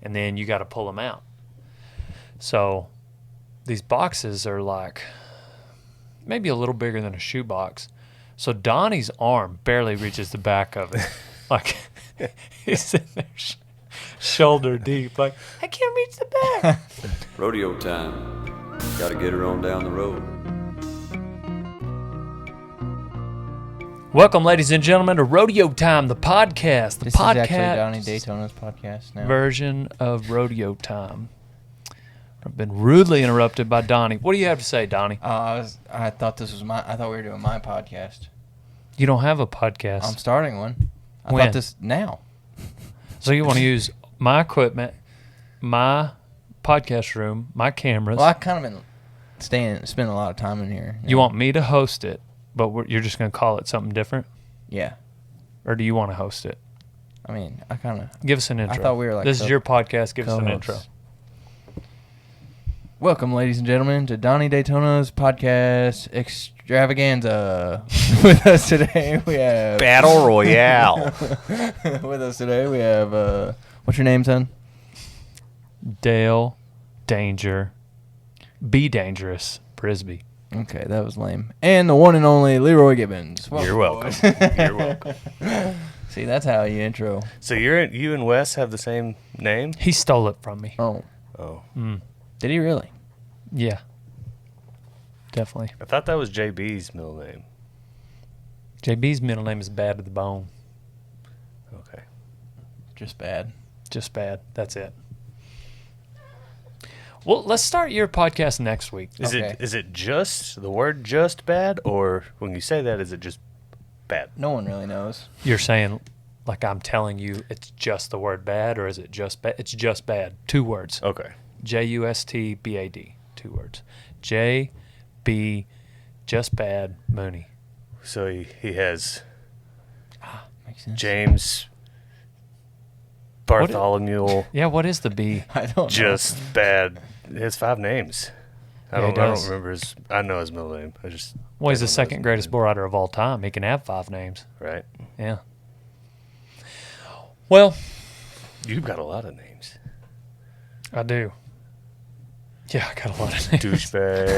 and then you got to pull them out. So these boxes are like maybe a little bigger than a shoebox. So Donnie's arm barely reaches the back of it. Like he's in there shoulder deep. Like, I can't reach the back. Rodeo time. Gotta get her on down the road. Welcome, ladies and gentlemen, to Rodeo Time, the podcast. This is actually Donnie Daytona's podcast now. Version of Rodeo Time. I've been rudely interrupted by Donnie. What do you have to say, Donnie? I thought we were doing my podcast. You don't have a podcast. I'm starting one. I When? thought this now. So you want to use my equipment, my podcast room, my cameras. Well, I kind of been spending a lot of time in here. You want me to host it, but you're just going to call it something different? Yeah. Or do you want to host it? I mean, I kind of. Give us an intro. I thought we were like. This is your podcast. Give us an intro. Welcome, ladies and gentlemen, to Donnie Daytona's podcast extravaganza. With us today, we have Battle Royale. With us today, we have what's your name, son? Dale, Danger, Be Dangerous, Brisby. Okay, that was lame. And the one and only Leroy Gibbons. You're welcome. You're welcome. See, that's how you intro. So you and Wes have the same name? He stole it from me. Oh, Mm. did he really? Yeah. Definitely. I thought that was JB's middle name. JB's middle name is Bad to the Bone. Okay. Just bad. Just bad. That's it. Well, let's start your podcast next week. Okay. Is it just the word just bad, or when you say that, is it just bad? No one really knows. You're saying, like I'm telling you, it's just the word bad, or is it just bad? It's just bad. 2 words. Okay. JUSTBAD. 2 words. JB, just bad, Mooney. So he has Makes sense. James Bartholomew Yeah, what is the B? I don't know. just bad. He has 5 names. Yeah, he I does. don't remember his. I know his middle name. Well, he's I the don't know second his greatest name. bull rider of all time. He can have 5 names. Right. Yeah. Well, You've got a lot of names. I do. Yeah, I got a lot of names. Douchebag.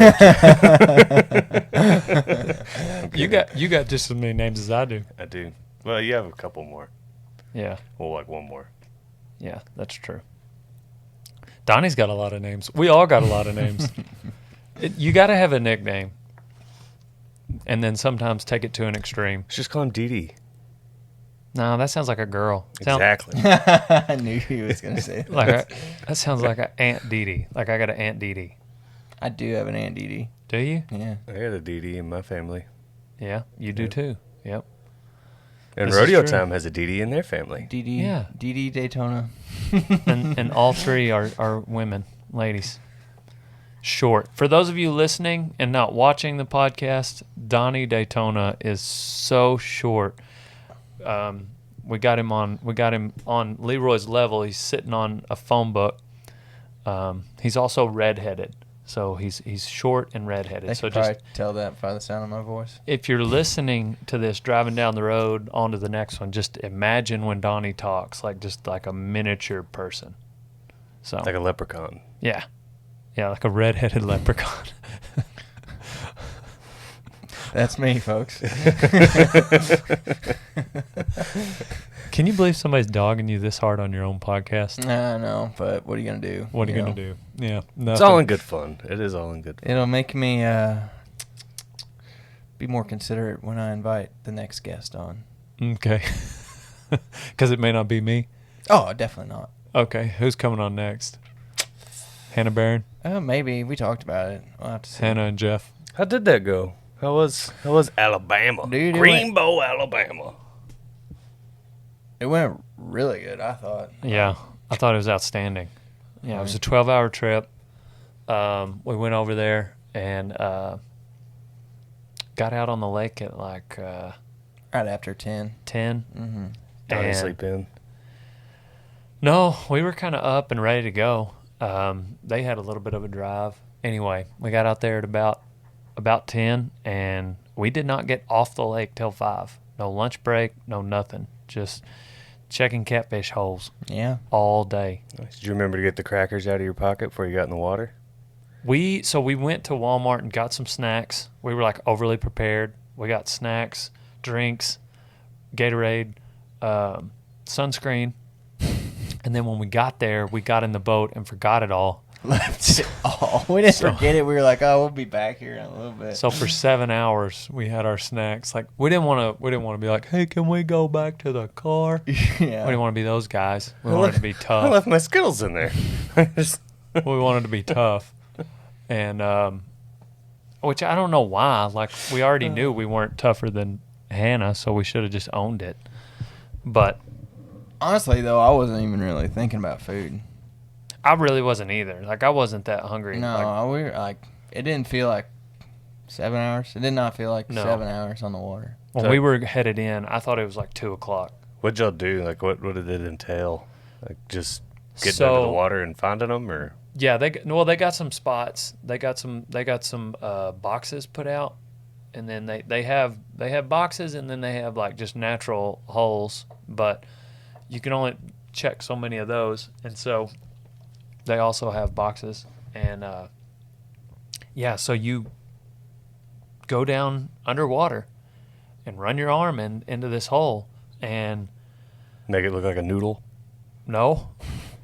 You got just as many names as I do. I do. Well, you have a couple more. Yeah. Well, like one more. Yeah, that's true. Donnie's got a lot of names. We all got a lot of names. You got to have a nickname. And then sometimes take it to an extreme. Let's just call him Dee Dee. No, that sounds like a girl. Exactly. I knew he was going to say that. That sounds like an Aunt Dee Dee. Like I got an Aunt Dee Dee. I do have an Aunt Dee Dee. Do you? Yeah. I got a Dee Dee in my family. Yeah, you do Yeah. too. Yep. And This is Rodeo true. Time has a Dee Dee in their family. Dee Dee. Yeah. Dee Dee Daytona. And all 3 are women, ladies. Short. For those of you listening and not watching the podcast, Donnie Daytona is so short. We got him on Leroy's level. He's sitting on a phone book. He's also redheaded, so he's short and redheaded. They So could probably just tell that by the sound of my voice. if you're listening to this driving down the road onto the next one, just imagine when Donnie talks, just like a miniature person. So Like a leprechaun. yeah, like a redheaded leprechaun. That's me, folks. Can you believe somebody's dogging you this hard on your own podcast? I know, but what are you going to do? What are you gonna do? Yeah, It's all in good fun. It is all in good fun. It'll make me be more considerate when I invite the next guest on. Okay, because it may not be me. Oh, definitely not. Okay, who's coming on next? Hannah Barron, Maybe. We talked about it. We'll have to see. Hannah and Jeff. How did that go? How was Alabama? Dude, Greenbow, Alabama. It went really good, I thought. Yeah, I thought it was outstanding. Yeah, it was a 12-hour trip. We went over there and got out on the lake at like Right after 10. 10. Mm-hmm. Donnie And- sleep in. No, we were kind of up and ready to go. They had a little bit of a drive. Anyway, we got out there at about 10, and we did not get off the lake till 5. No lunch break, no nothing. Just checking catfish holes Yeah. all day. Did you remember to get the crackers out of your pocket before you got in the water? We went to Walmart and got some snacks. We were like overly prepared. We got snacks, drinks, Gatorade, sunscreen. And then when we got there, we got in the boat and forgot it all. Left it all. We didn't forget it. We were like, oh, we'll be back here in a little bit. So for 7 hours, we had our snacks. Like we didn't want to be like, hey, can we go back to the car? Yeah. We didn't want to be those guys. We wanted to be I tough. left my Skittles in there. We wanted to be tough. And which I don't know why. Like we already knew we weren't tougher than Hannah, so we should have just owned it. But Honestly, though, I wasn't even really thinking about food. I really wasn't either. Like I wasn't that hungry. No, Like, we were like, it didn't feel like 7 hours. It did not feel like No. 7 hours on the water. when we were headed in, I thought it was like 2:00. What'd y'all do? Like, what did it entail? Like, just getting So- under the water and finding them, or? Yeah, they got some spots. They got some boxes put out, and then they have boxes, and then they have like just natural holes, but you can only check so many of those, and so they also have boxes, and so you go down underwater and run your arm into this hole, and Make it look like a noodle? no.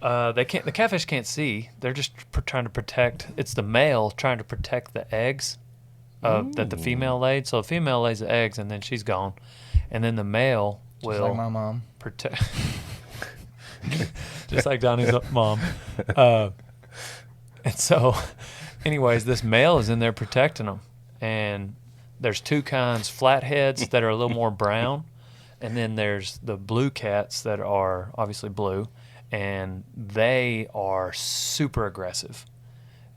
They can't. The catfish can't see. They're just trying to protect. It's the male trying to protect the eggs that the female laid. So the female lays the eggs, and then she's gone, and then the male Just will like my mom. protect. Just like Donnie's mom. And so, anyways, this male is in there protecting them, and there's two kinds: flatheads that are a little more brown, and then there's the blue cats that are obviously blue. And they are super aggressive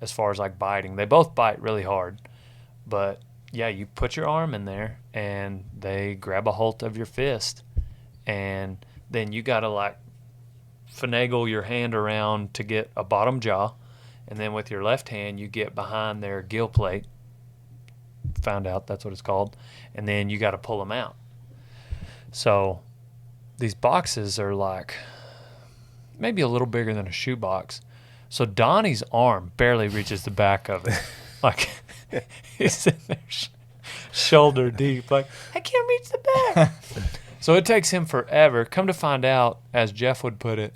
as far as like biting. They both bite really hard, but yeah, you put your arm in there and they grab a hold of your fist, and then you gotta like finagle your hand around to get a bottom jaw, and then with your left hand you get behind their gill plate. Found out that's what it's called, and then you got to pull them out. So these boxes are like maybe a little bigger than a shoebox. So Donnie's arm barely reaches the back of it. Like, he's in there shoulder deep. Like, I can't reach the back. So it takes him forever. Come to find out, as Jeff would put it,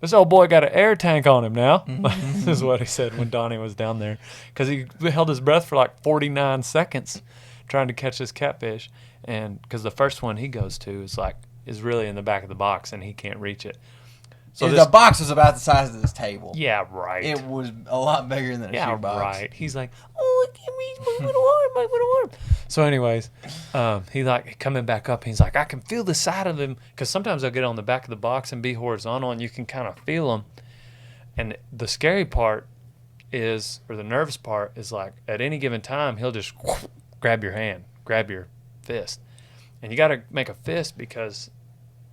this old boy got an air tank on him now. This is what he said when Donnie was down there. Because he held his breath for like 49 seconds trying to catch this catfish. And because the first one he goes to is really in the back of the box, and he can't reach it. So The box was about the size of this table. Yeah, right. It was a lot bigger than a shoebox. Right. He's like, oh, I can't reach my little arm. So anyways, he like coming back up, he's like, I can feel the side of him, because sometimes they'll get on the back of the box and be horizontal, and you can kind of feel them. And the scary part is, or the nervous part is, like at any given time, he'll just grab your hand, grab your fist. And you got to make a fist because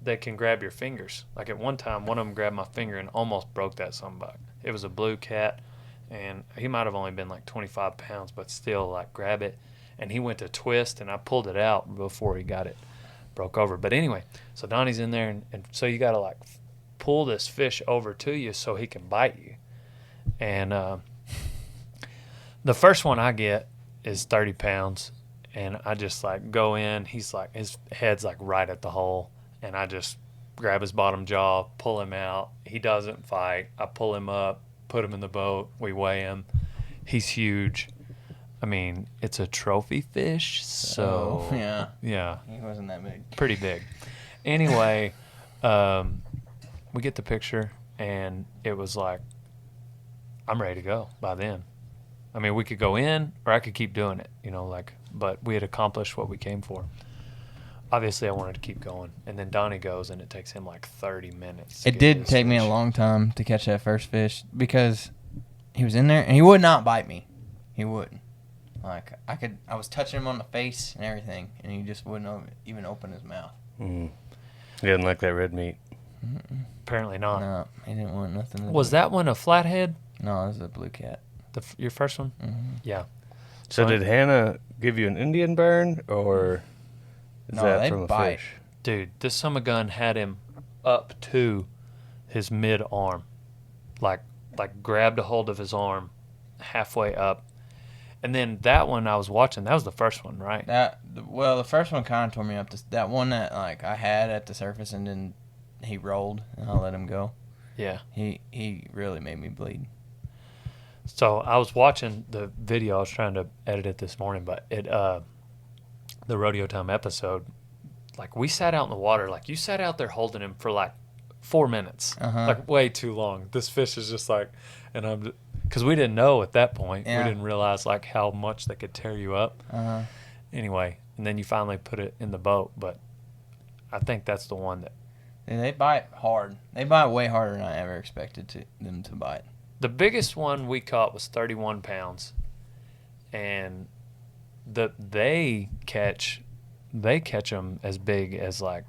they can grab your fingers. Like at one time, one of them grabbed my finger and almost broke that sumbug. It was a blue cat, and he might have only been like 25 pounds, but still, like, grab it. And he went to twist, and I pulled it out before he got it broke over. But anyway, so Donnie's in there, and so you got to like pull this fish over to you so he can bite you. And the first one I get is 30 pounds. And I just like go in. He's like, his head's like right at the hole, and I just grab his bottom jaw, pull him out. He doesn't fight. I pull him up, put him in the boat. We weigh him. He's huge. I mean, it's a trophy fish, so yeah, he wasn't that big. Pretty big. Anyway, we get the picture, and it was like, I'm ready to go by then. I mean, we could go in, or I could keep doing it, but we had accomplished what we came for. Obviously, I wanted to keep going. And then Donnie goes, and it takes him like 30 minutes. It did take me a long time to catch that first fish, because he was in there, and he would not bite me. He wouldn't. Like, I was touching him on the face and everything, and he just wouldn't even open his mouth. He didn't like that red meat. Apparently not. No, he didn't want nothing to do. Was that one a flathead? No, it was a blue cat. Your first one? Mm-hmm. Yeah. So did Hannah give you an Indian burn, or is No, that they from a bite. fish? Dude, this summer gun had him up to his mid arm, like grabbed a hold of his arm halfway up. And then that one I was watching, that was the first one, right? The first one kind of tore me up. That one that like I had at the surface, and then he rolled, and I let him go. Yeah. He really made me bleed. So I was watching the video. I was trying to edit it this morning, but the Rodeo Time episode, like we sat out in the water, like you sat out there holding him for like 4 minutes, like way too long. This fish is just like, and because we didn't know at that point, we didn't realize like how much they could tear you up. Anyway, and then you finally put it in the boat, but I think that's the one that. Yeah, they bite hard. They bite way harder than I ever expected them to bite. The biggest one we caught was 31 pounds, and they catch them as big as like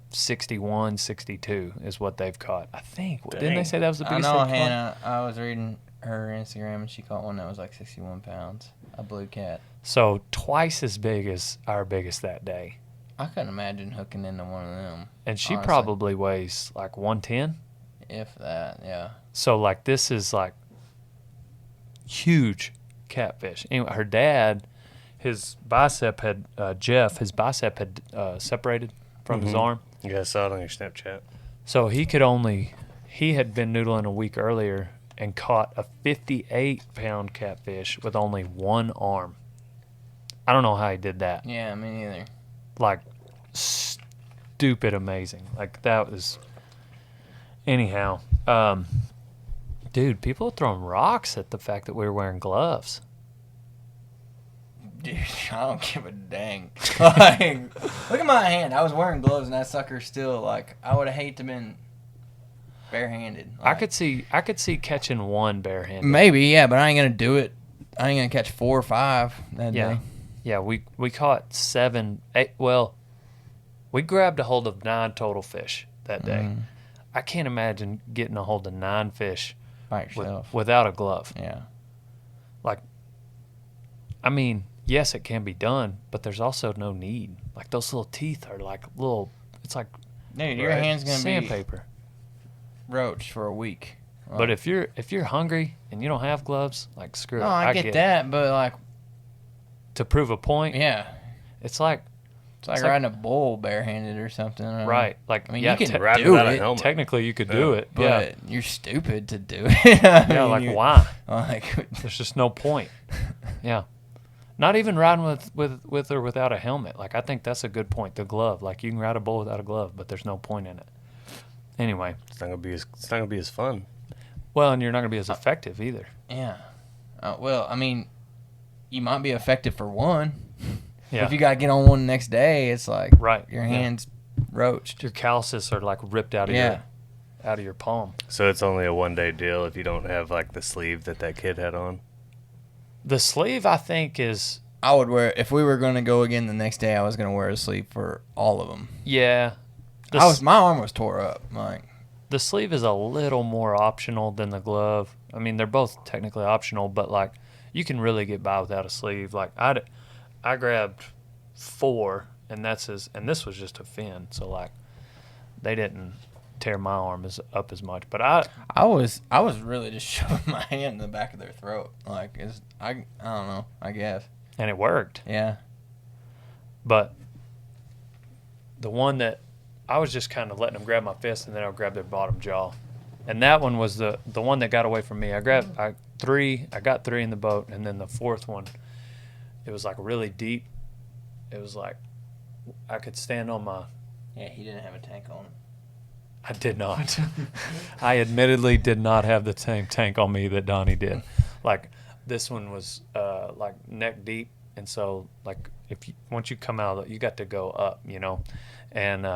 61, 62 is what they've caught. I think. Dang. Didn't they say that was the biggest? I know they've caught? Hannah. I was reading her Instagram, and she caught one that was like 61 pounds, a blue cat. So twice as big as our biggest that day. I couldn't imagine hooking into one of them. And she honestly. probably weighs like 110. If that, yeah. So like this is like huge catfish. Anyway, her dad, his bicep had separated from his arm. Yeah, I saw it on your Snapchat. So he had been noodling a week earlier and caught a 58-pound catfish with only one arm. I don't know how he did that. Yeah, me neither. Like, stupid amazing. Like, that was... Anyhow, dude, people are throwing rocks at the fact that we were wearing gloves. Dude, I don't give a dang. Like, look at my hand. I was wearing gloves, and that sucker still, like, I would have hated to been barehanded. Like, I could see catching one barehanded. maybe, yeah, but I ain't going to do it. I ain't going to catch 4 or 5 that day. Yeah, we caught 7, 8. Well, we grabbed a hold of 9 total fish that day. I can't imagine getting a hold of 9 fish By yourself. without a glove. Yeah. Like, I mean, yes, it can be done, but there's also no need. Like, those little teeth are like little, it's like Dude, your hand's going to be sandpaper. roached for a week. But if you're hungry and you don't have gloves, like, screw it. No, I get that, but, like, To prove a point, yeah. it's like riding a bull barehanded or something. I don't know. right. Like, I mean, yeah, you can Riding do without a it, helmet. technically you could do it, but you're stupid to do it. yeah, like why? Like, There's just no point. Yeah. Not even riding with or without a helmet. Like, I think that's a good point. The glove. Like, you can ride a bull without a glove, but there's no point in it. Anyway. It's not gonna be as fun. Well, and you're not going to be as effective either. yeah. Well, I mean, you might be effective for one. Yeah. If you got to get on one the next day, it's like Right. your Yeah. hand's roached. Your calluses are like ripped out of your palm. So it's only a 1-day deal if you don't have like the sleeve that kid had on. The sleeve, I think, is I would wear, if we were going to go again the next day, I was going to wear a sleeve for all of them. yeah. My arm was tore up. Like, The sleeve is a little more optional than the glove. I mean, they're both technically optional, but like you can really get by without a sleeve. Like I grabbed 4, and this was just a fin, so like they didn't tear my arm up as much. But I was really just shoving my hand in the back of their throat. Like, I don't know, I guess. and it worked. Yeah. But the one that I was just kind of letting them grab my fist, and then I'll grab their bottom jaw. And that one was the one that got away from me. I got 3 in the boat, and then the 4th one, it was like really deep. It was like I could stand on my... Yeah, he didn't have a tank on him. I did not. I admittedly did not have the same tank on me that Donnie did. Like, this one was like neck deep, and so like once you come out, you got to go up, you know. And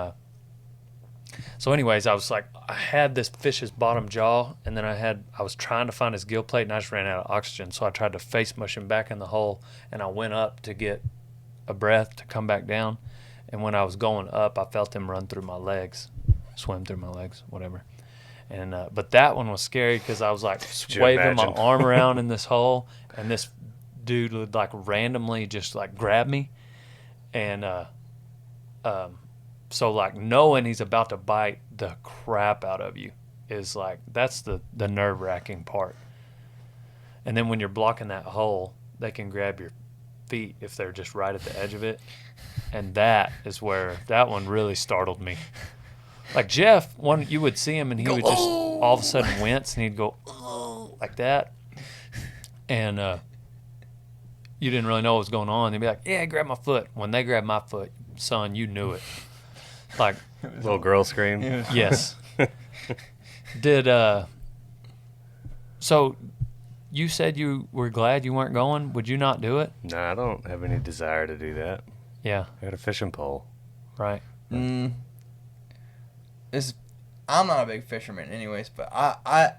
so anyways, I was like, I had this fish's bottom jaw, and then I was trying to find his gill plate, and I just ran out of oxygen. So I tried to face mush him back in the hole, and I went up to get a breath to come back down. And when I was going up, I felt him run through my legs, swim through my legs, whatever. And but that one was scary because I was like waving my arm around in this hole, and this dude would like randomly just like grab me and So, like, knowing he's about to bite the crap out of you is, like, that's the nerve-wracking part. And then when you're blocking that hole, they can grab your feet if they're just right at the edge of it. And that is where that one really startled me. Like Jeff, you would see him and he would just all of a sudden wince and he'd go like that. And you didn't really know what was going on. They'd be like, yeah, grab my foot. When they grabbed my foot, son, you knew it. Like, Little girl scream. yes. So you said you were glad you weren't going. Would you not do it? Nah, I don't have any desire to do that. Yeah. I got a fishing pole. Right. I'm not a big fisherman, anyways, but I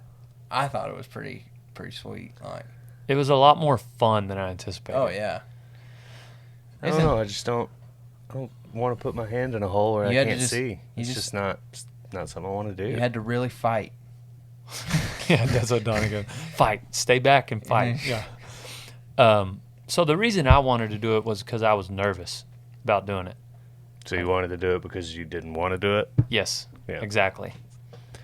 thought it was pretty sweet. Like, It was a lot more fun than I anticipated. oh yeah. I don't know. I don't want to put my hand in a hole where I can't see. It's just not something I want to do. You had to really fight. Yeah, that's what Donnie goes. Fight. Stay back and fight. Yeah. So the reason I wanted to do it was because I was nervous about doing it. So you wanted to do it because you didn't want to do it? Yes. Yeah. Exactly.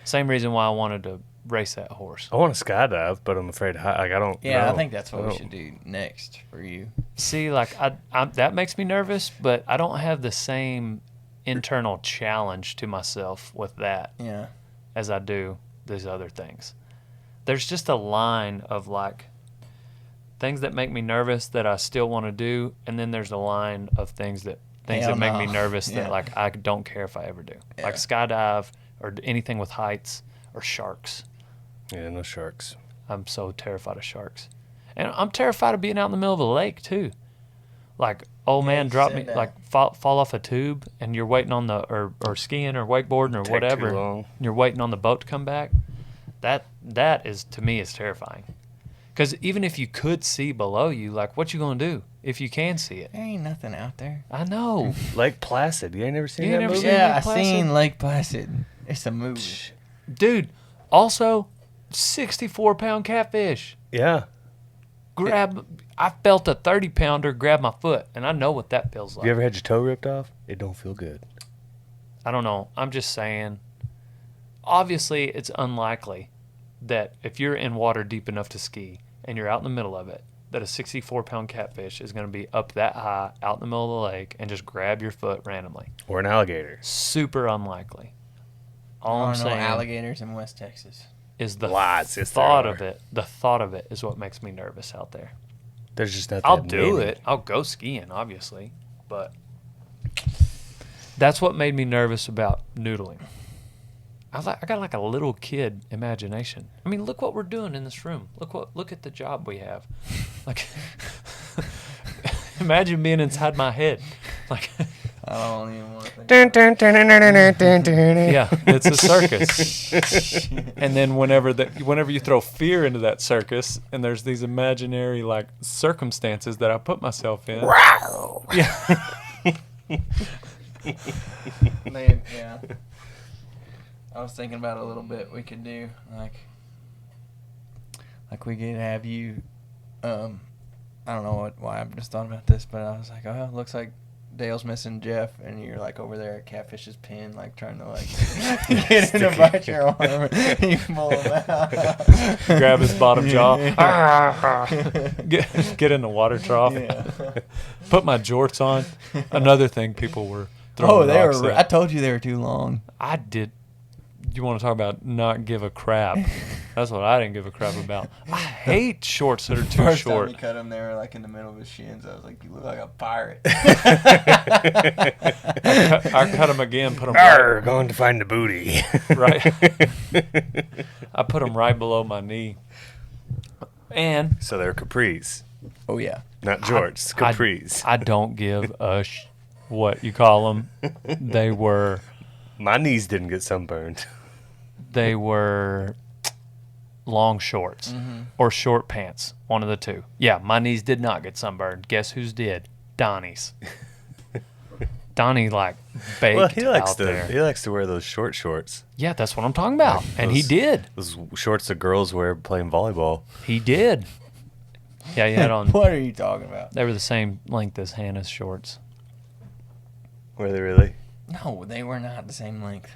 Same reason why I wanted to race that horse. I want to skydive, but I'm afraid I don't. Yeah, know. I think that's what we should do next for you. See, like I that makes me nervous, but I don't have the same internal challenge to myself with that Yeah. as I do these other things. There's just a line of like things that make me nervous that I still want to do, and then there's a line of things that Hell make me no. nervous Yeah. that like I don't care if I ever do. Yeah. Like skydive or anything with heights or sharks. Yeah, no sharks. I'm so terrified of sharks. And I'm terrified of being out in the middle of a lake too. Like, old man you drop said me, that. like fall off a tube and you're waiting on or skiing or wakeboarding or Take whatever. too long. And you're waiting on the boat to come back. That is, to me, is terrifying. Because even if you could see below you, like, what you going to do if you can see it? There ain't nothing out there. I know. Lake Placid. You ain't never seen You that ain't never movie? seen Yeah, Lake I Placid? seen Lake Placid. It's a movie. Dude, also, 64-pound catfish. Yeah. I felt a 30-pounder grab my foot, and I know what that feels like. You ever had your toe ripped off? It don't feel good. I don't know. I'm just saying. Obviously, it's unlikely that if you're in water deep enough to ski and you're out in the middle of it, that a 64-pound catfish is going to be up that high out in the middle of the lake and just grab your foot randomly. Or an alligator. Super unlikely. All I'm There are no saying alligators in West Texas. is the Lots, yes, there thought are. of it. The thought of it is what makes me nervous out there. There's just not that I'll do many. it. I'll go skiing, obviously, but that's what made me nervous about noodling. I got like a little kid imagination. I mean, look what we're doing in this room. Look at the job we have. Like, imagine being inside my head. Like, I don't even want to think. yeah, it's a circus. And then whenever you throw fear into that circus, and there's these imaginary like circumstances that I put myself in. Yeah. Yeah. I was thinking about a little bit we could do like we could have you. I don't know why I just thought about this, but I was like, oh, it looks like Dale's missing Jeff, and you're like over there at Catfish's pen, like trying to like get him to bite your arm, and you pull him out, Grab his bottom jaw, get in the water trough, Yeah. put my jorts on. Another thing people were throwing Oh, they rocks were. at. I told you they were too long. I did. You want to talk about not give a crap? That's what I didn't give a crap about. I hate shorts that are too First short. time you cut him, they were like in the middle of his shins. I was like, you look like a pirate. I cut them again. Put them Arr, going to find the booty. right. I put them right below my knee. And So they're capris, Oh yeah. not jorts. Capris. I don't give a what you call them. They were My knees didn't get sunburned. long shorts or short pants. One of the two. Yeah, my knees did not get sunburned. Guess whose did? Donnie's. Donnie like baked Well, he likes out to there. he likes to wear those short shorts. Yeah, that's what I'm talking about. And he those- did. Those shorts that girls wear playing volleyball. He did. Yeah, he had on. What are you talking about? They were the same length as Hannah's shorts. Were they really? No, they were not the same length.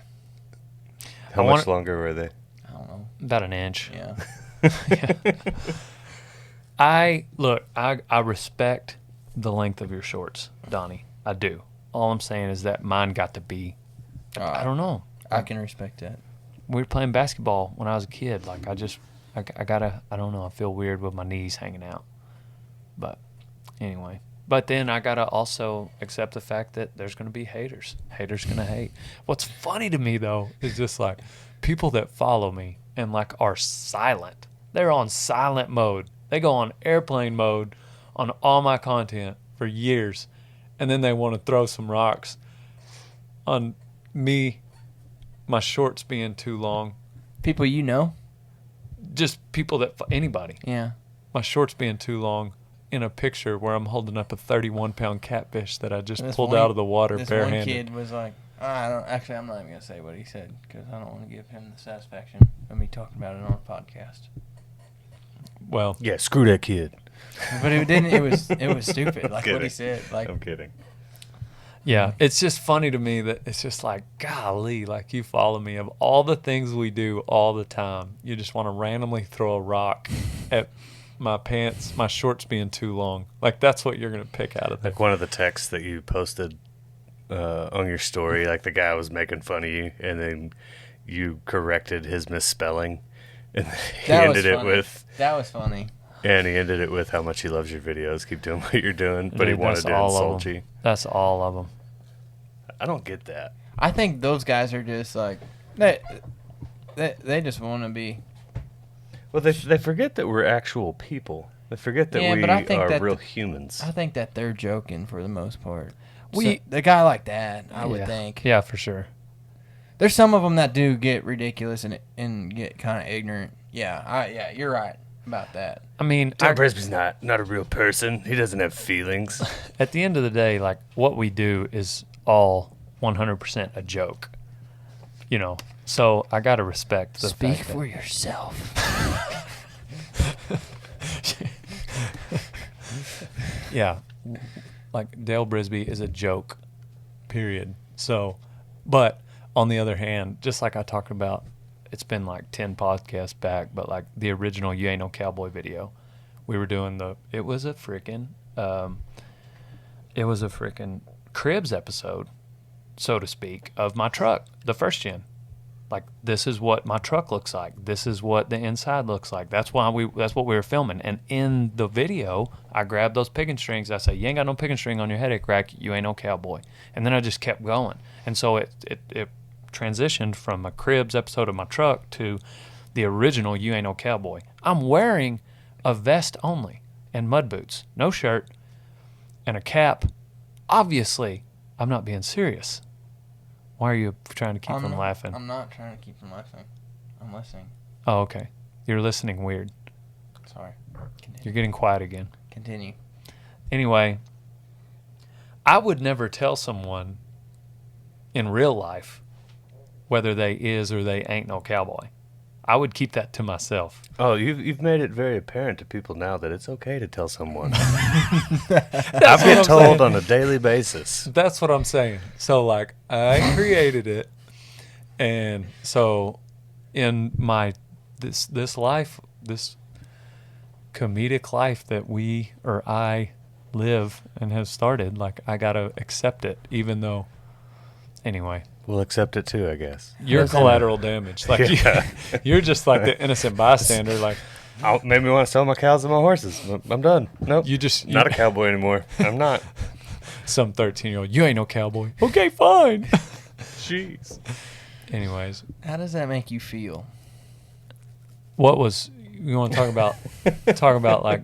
How much longer were they? I don't know. About an inch. Yeah. I respect the length of your shorts, Donnie. I do. All I'm saying is that mine got to be, I don't know. I can respect that. We were playing basketball when I was a kid. Like, I don't know, I feel weird with my knees hanging out. But anyway. But then I got to also accept the fact that there's going to be haters. Haters going to hate. What's funny to me, though, is just like people that follow me and like are silent. They're on silent mode. They go on airplane mode on all my content for years. And then they want to throw some rocks on me, my shorts being too long. People you know? Just people that, anybody. Yeah. My shorts being too long in a picture where I'm holding up a 31-pound catfish that I just pulled out of the water barehanded. This one kid was like, I'm not even going to say what he said because I don't want to give him the satisfaction of me talking about it on a podcast. Well, yeah, screw that kid. But it didn't. It was stupid. Like what he said. Like I'm kidding. Yeah, it's just funny to me that it's just like, golly, like you follow me of all the things we do all the time. You just want to randomly throw a rock at my pants, my shorts being too long. Like that's what you're gonna pick out of there. Like one of the texts that you posted on your story, like the guy was making fun of you, and then you corrected his misspelling, and he ended it with. That was funny. And he ended it with how much he loves your videos. Keep doing what you're doing, but Dude, he wanted to insult you. That's all of them. I don't get that. I think those guys are just like they just want to be. Well, they forget that we're actual people. They forget that we are real humans. I think that they're joking for the most part. The guy like that, I would think. Yeah, for sure. There's some of them that do get ridiculous and get kind of ignorant. Yeah, you're right about that. I mean, Brisby's not a real person. He doesn't have feelings. At the end of the day, like what we do is all 100% a joke. You know, so I gotta respect the Speak fact for yourself. Yeah, like Dale Brisby is a joke, period. So, but on the other hand, just like I talked about, it's been like 10 podcasts back, but like the original You Ain't No Cowboy video, we were doing it was a freaking cribs episode, so to speak, of my truck, the first gen. Like, this is what my truck looks like. This is what the inside looks like. That's what we were filming. And in the video, I grabbed those picking strings. I say, you ain't got no picking string on your headache rack. You ain't no cowboy. And then I just kept going. And so it transitioned from a cribs episode of my truck to the original You Ain't No Cowboy. I'm wearing a vest only and mud boots, no shirt, and a cap. Obviously, I'm not being serious. Why are you trying to keep from laughing? I'm not trying to keep from laughing. I'm listening. Oh, okay. You're listening weird. Sorry. Continue. You're getting quiet again. Continue. Anyway, I would never tell someone in real life whether they is or they ain't no cowboy. I would keep that to myself. Oh, you've made it very apparent to people now that it's okay to tell someone. I get told on a daily basis. That's what I'm saying. So, like, I created it, and so in my this life, this comedic life that I live and have started, like, I gotta accept it, even though. Anyway. We'll accept it too, I guess. You're collateral damage. Like you're just like the innocent bystander. Like, made me want to sell my cows and my horses. I'm done. Nope. You're not a cowboy anymore. I'm not. Some 13-year-old. You ain't no cowboy. Okay, fine. Jeez. Anyways, how does that make you feel? You want to talk about like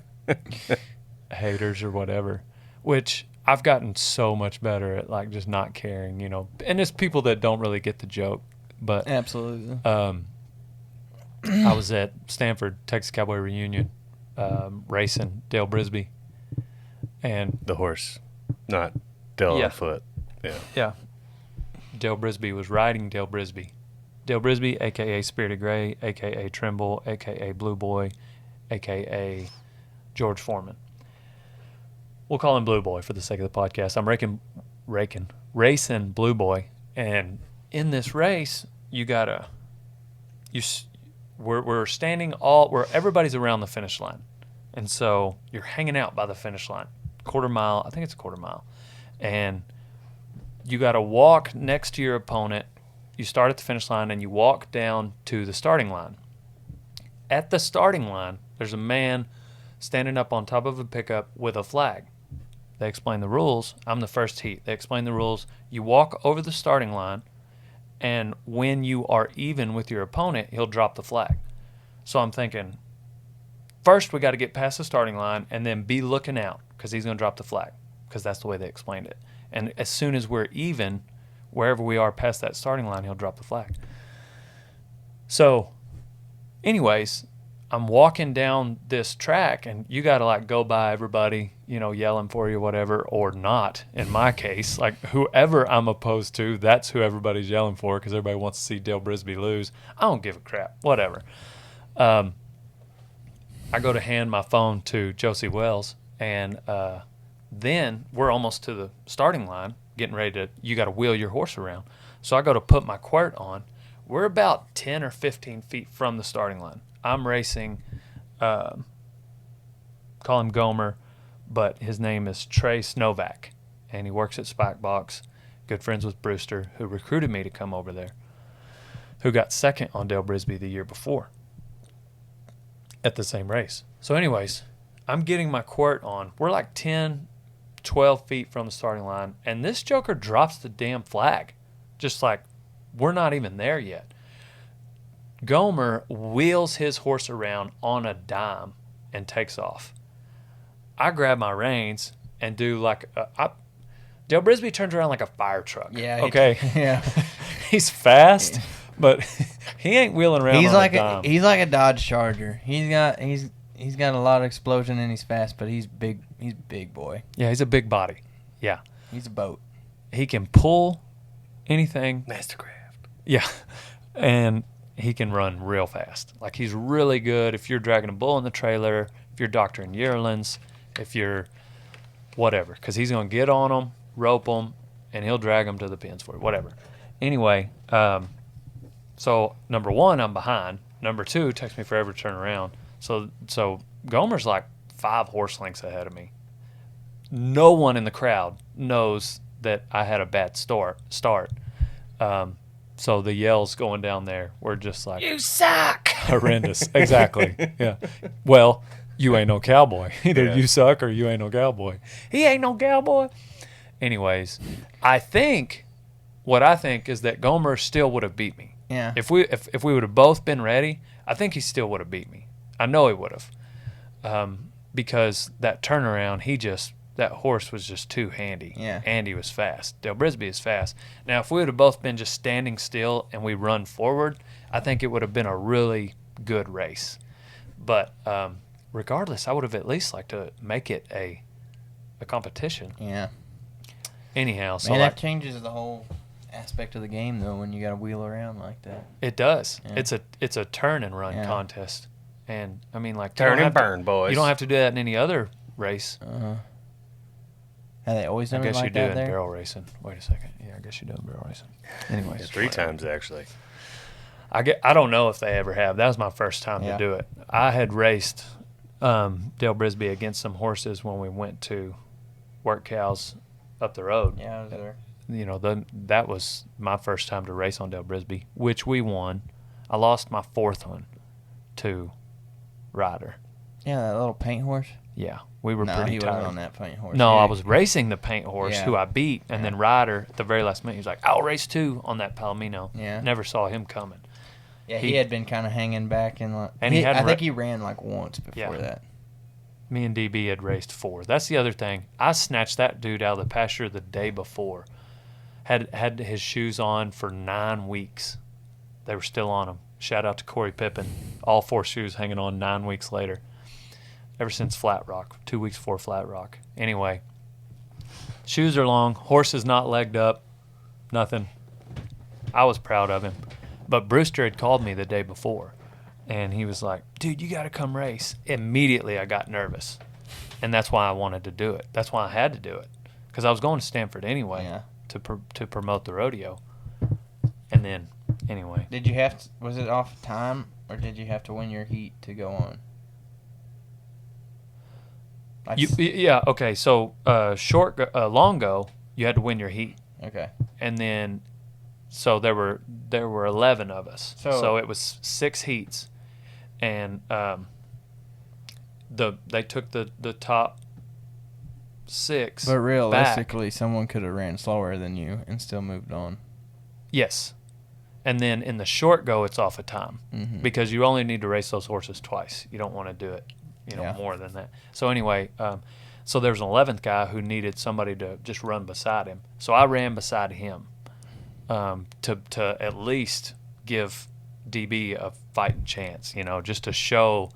haters or whatever, which I've gotten so much better at, like, just not caring, you know. And it's people that don't really get the joke. But absolutely. I was at Stanford Texas Cowboy Reunion, racing Dale Brisby, and the horse, not Dale on foot. Yeah. Dale Brisby was riding Dale Brisby. Dale Brisby, a.k.a. Spirited Gray, a.k.a. Trimble, a.k.a. Blue Boy, a.k.a. George Foreman. We'll call him Blue Boy for the sake of the podcast. I'm racing Blue Boy And in this race, we're standing where everybody's around the finish line. And so you're hanging out by the finish line, quarter mile. I think it's a quarter mile. And you got to walk next to your opponent. You start at the finish line and you walk down to the starting line. At the starting line, there's a man standing up on top of a pickup with a flag. They explain the rules. I'm the first heat. They explain the rules. You walk over the starting line, and when you are even with your opponent, he'll drop the flag. So I'm thinking, first we got to get past the starting line and then be looking out because he's going to drop the flag because that's the way they explained it. And as soon as we're even, wherever we are past that starting line, he'll drop the flag. So anyways, I'm walking down this track, and you got to, like, go by everybody, yelling for you, whatever, or not. In my case, like, whoever I'm opposed to, that's who everybody's yelling for because everybody wants to see Dale Brisby lose. I don't give a crap, whatever. I go to hand my phone to Josie Wells, and then we're almost to the starting line, getting ready to, you got to wheel your horse around. So I go to put my quirt on. We're about 10 or 15 feet from the starting line. I'm racing, call him Gomer, but his name is Trace Novak, and he works at Spike Box, good friends with Brewster, who recruited me to come over there, who got second on Dale Brisby the year before at the same race. So anyways, I'm getting my quirt on. We're like 10, 12 feet from the starting line, and this joker drops the damn flag, just like we're not even there yet. Gomer wheels his horse around on a dime and takes off. I grab my reins and do like Dale Brisby turns around like a fire truck. Yeah. Okay. Yeah. He's fast, but he ain't wheeling around on a dime. He's like a Dodge Charger. He's got a lot of explosion and he's fast, but he's big. He's a big boy. Yeah, he's a big body. Yeah. He's a boat. He can pull anything. Mastercraft. Yeah. And he can run real fast. Like, he's really good if you're dragging a bull in the trailer, if you're doctoring yearlings, if you're whatever, because he's going to get on them, rope them, and he'll drag them to the pins for you, whatever. Anyway, so number one, I'm behind. Number two, it takes me forever to turn around. So Gomer's like 5 horse lengths ahead of me. No one in the crowd knows that I had a bad start. So the yells going down there were just like, "You suck!" Horrendous. Exactly. Yeah. Well, you ain't no cowboy. Either you suck or you ain't no cowboy. He ain't no cowboy. Anyways, what I think is that Gomer still would have beat me. Yeah. If we would have both been ready, I think he still would have beat me. I know he would have. Because that turnaround, that horse was just too handy. Yeah. And he was fast. Dale Brisby is fast. Now, if we would have both been just standing still and we run forward, I think it would have been a really good race. But regardless, I would have at least liked to make it a competition. Yeah. Anyhow, so that changes the whole aspect of the game, though, when you got to wheel around like that. It does. Yeah. It's a turn and run contest. And, I mean, like, turn and burn, boys. You don't have to do that in any other race. Have they always done it like that I guess you do there? in barrel racing. Wait a second. Yeah, I guess you do in barrel racing. Anyways. Yeah, 3 times, actually. I don't know if they ever have. That was my first time to do it. I had raced Dale Brisby against some horses when we went to work cows up the road. Yeah, I was there. That was my first time to race on Dale Brisby, which we won. I lost my 4th one to Ryder. Yeah, that little paint horse. Yeah, we were pretty he tired. wasn't on that paint horse. No, Yeah. I was racing the paint horse who I beat, and then Ryder at the very last minute, he was like, "I'll race 2 on that Palomino." Yeah. Never saw him coming. Yeah, he had been kind of hanging back and And I think he ran like once before that. Me and DB had raced 4. That's the other thing. I snatched that dude out of the pasture the day before. Had his shoes on for 9 weeks. They were still on him. Shout out to Corey Pippin. All 4 shoes hanging on 9 weeks later. Ever since Flat Rock. 2 weeks before Flat Rock. Anyway. Shoes are long. Horse is not legged up. Nothing. I was proud of him. But Brewster had called me the day before. And he was like, "Dude, you got to come race." Immediately I got nervous. And that's why I wanted to do it. That's why I had to do it. Because I was going to Stanford anyway to promote the rodeo. And then, anyway. Did you have to, was it off time, or did you have to win your heat to go on? Yeah, okay. So, long go, you had to win your heat. Okay. And then, so there were 11 of us. So it was 6 heats. And they took the top 6. But realistically, someone could have ran slower than you and still moved on. Yes. And then in the short go, it's off of time. Mm-hmm. Because you only need to race those horses twice. You don't want to do it, more than that. So anyway, so there was an 11th guy who needed somebody to just run beside him. So I ran beside him to at least give DB a fighting chance, just to show